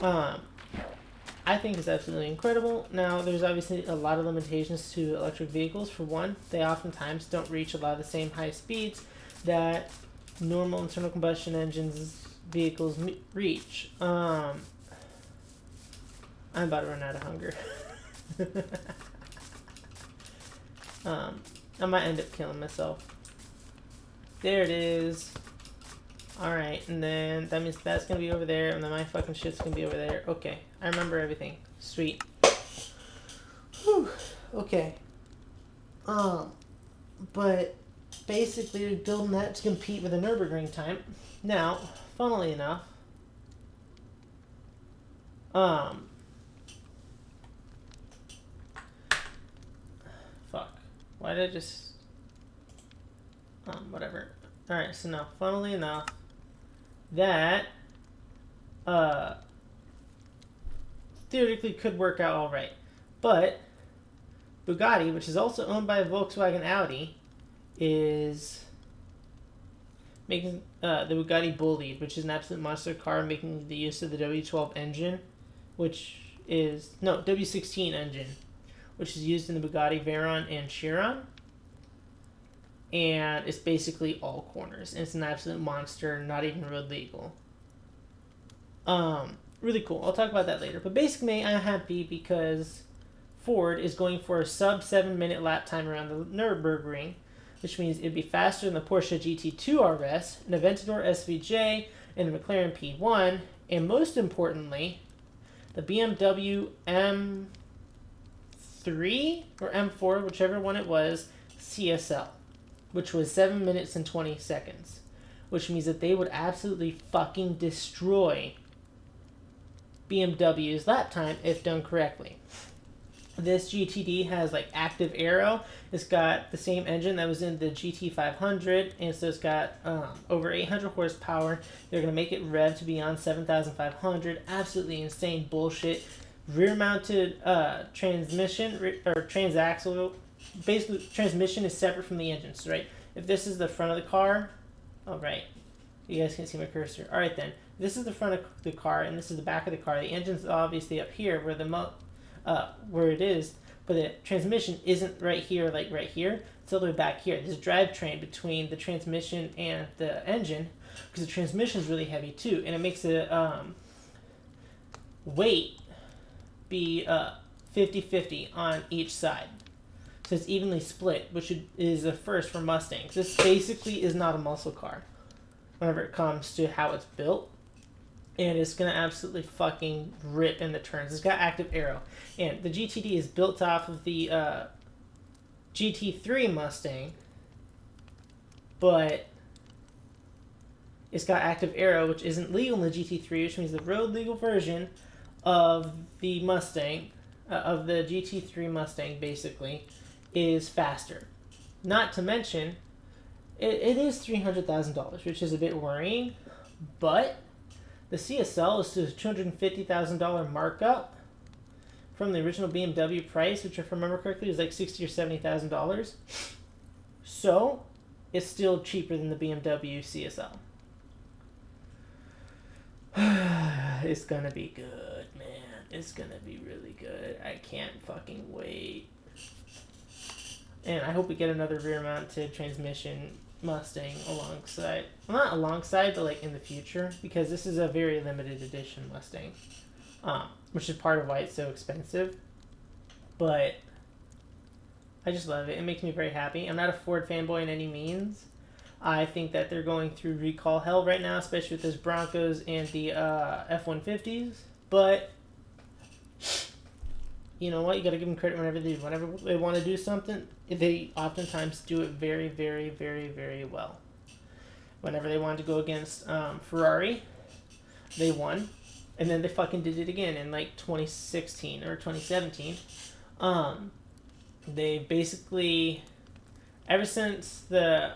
I think is absolutely incredible. Now, there's obviously a lot of limitations to electric vehicles. For one, they oftentimes don't reach a lot of the same high speeds that normal internal combustion engines vehicles reach. I'm about to run out of hunger. I might end up killing myself. There it is. Alright, and then that means that's gonna be over there, and then my fucking shit's gonna be over there. Okay, I remember everything. Sweet. Whew. Okay. But basically they're building that to compete with the Nürburgring time. Now, funnily enough, fuck. Why did I just whatever. Alright, so now, funnily enough, that theoretically could work out alright. But Bugatti, which is also owned by Volkswagen Audi, is making the Bugatti Bolide, which is an absolute monster car, making the use of the W12 engine, which is, no, W16 engine, which is used in the Bugatti Veyron and Chiron. And it's basically all corners. And it's an absolute monster, not even road legal. Really cool. I'll talk about that later. But basically, I'm happy because Ford is going for a sub 7-minute lap time around the Nürburgring, which means it'd be faster than the Porsche GT2 RS, an Aventador SVJ, and the McLaren P1, and most importantly, the BMW M3 or M4, whichever one it was, CSL, which was 7 minutes and 20 seconds, which means that they would absolutely fucking destroy BMW's lap time if done correctly. This GTD has like active aero. It's got the same engine that was in the GT500, and so it's got over 800 horsepower. They're going to make it rev to beyond 7,500. Absolutely insane bullshit. Rear-mounted transmission, or transaxle. Basically, transmission is separate from the engine. So, right, if this is the front of the car, oh, right, you guys can see my cursor. All right, then. This is the front of the car, and this is the back of the car. The engine's obviously up here where the where it is, but the transmission isn't right here, like right here. It's all the way back here. There's a drivetrain between the transmission and the engine, because the transmission is really heavy too, and it makes the weight be 50-50 on each side. So it's evenly split, which is a first for Mustangs. This basically is not a muscle car whenever it comes to how it's built. And it's going to absolutely fucking rip in the turns. It's got active aero. And the GTD is built off of the GT3 Mustang. But it's got active aero, which isn't legal in the GT3, which means the road legal version of the Mustang, of the GT3 Mustang, basically, is faster. Not to mention, it is $300,000, which is a bit worrying, but the CSL is to a $250,000 markup, from the original BMW price, which if I remember correctly was like $60,000 or $70,000. So it's still cheaper than the BMW CSL. It's gonna be good, man. It's gonna be really good. I can't fucking wait. And I hope we get another rear-mounted transmission Mustang alongside. Well, not alongside, but like in the future, because this is a very limited edition Mustang, which is part of why it's so expensive. But I just love it. It makes me very happy. I'm not a Ford fanboy in any means. I think that they're going through recall hell right now, especially with those Broncos and the F-150s. But you know what? You got to give them credit whenever they want to do something. They oftentimes do it very, very, very, very well. Whenever they wanted to go against Ferrari, they won. And then they fucking did it again in like 2016 or 2017. They basically, ever since the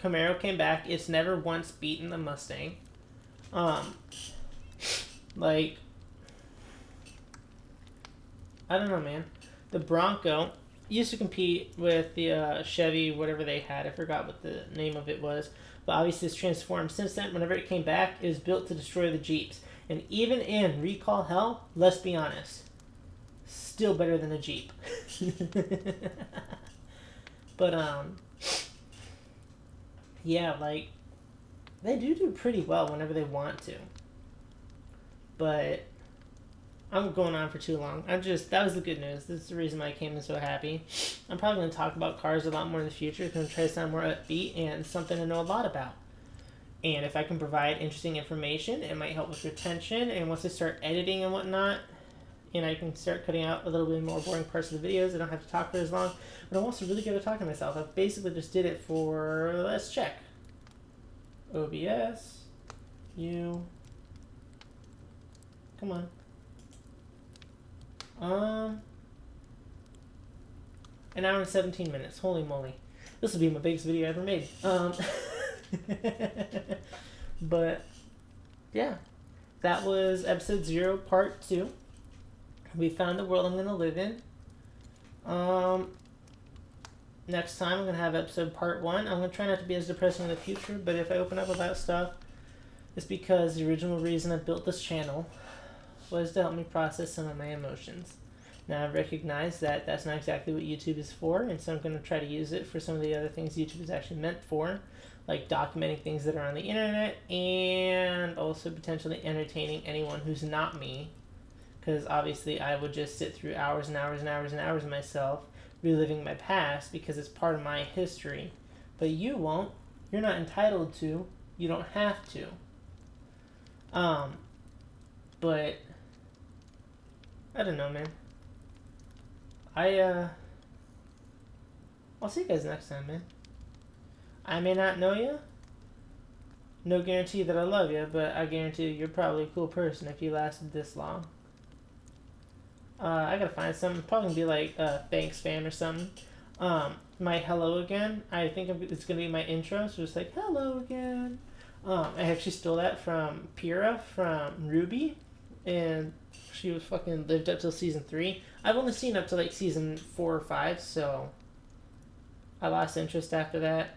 Camaro came back, it's never once beaten the Mustang. Like, I don't know, man. The Bronco used to compete with the Chevy, whatever they had. I forgot what the name of it was. But obviously it's transformed. Since then, whenever it came back, it was built to destroy the Jeeps. And even in recall hell, let's be honest, still better than a Jeep. But, yeah, like, they do pretty well whenever they want to. But I'm going on for too long. That was the good news. This is the reason why I came in so happy. I'm probably going to talk about cars a lot more in the future. I'm going to try to sound more upbeat and something to know a lot about. And if I can provide interesting information, it might help with retention. And once I start editing and whatnot, and I can start cutting out a little bit more boring parts of the videos, I don't have to talk for as long. But I'm also really good at talking to myself. I basically just did it for, let's check. OBS. Come on. An hour and 17 minutes. Holy moly. This will be my biggest video I ever made. But, yeah. That was episode 0, part 2. We found the world I'm going to live in. Next time I'm going to have episode part 1. I'm going to try not to be as depressing in the future, but if I open up about stuff, it's because the original reason I built this channel was to help me process some of my emotions. Now I recognize that that's not exactly what YouTube is for, and so I'm going to try to use it for some of the other things YouTube is actually meant for, like documenting things that are on the internet, and also potentially entertaining anyone who's not me, because obviously I would just sit through hours and hours and hours and hours of myself reliving my past because it's part of my history. But you won't. You're not entitled to. You don't have to. But I don't know, man. I'll see you guys next time, man. I may not know you. No guarantee that I love you, but I guarantee you're probably a cool person if you lasted this long. I gotta find something. Probably gonna be like thanks fam or something. My hello again. I think it's gonna be my intro. So just like hello again. I actually stole that from Pyrrha from Ruby, and she was fucking lived up till season 3. I've only seen up to like season 4 or 5, so I lost interest after that.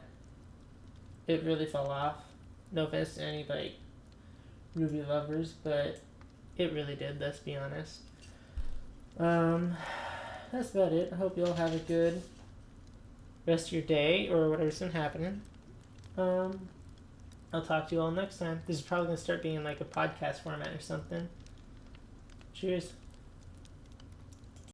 It really fell off. No offense to any like Ruby lovers, but it really did. Let's be honest. That's about it. I hope you all have a good rest of your day or whatever's been happening. I'll talk to you all next time. This is probably gonna start being like a podcast format or something. Cheers.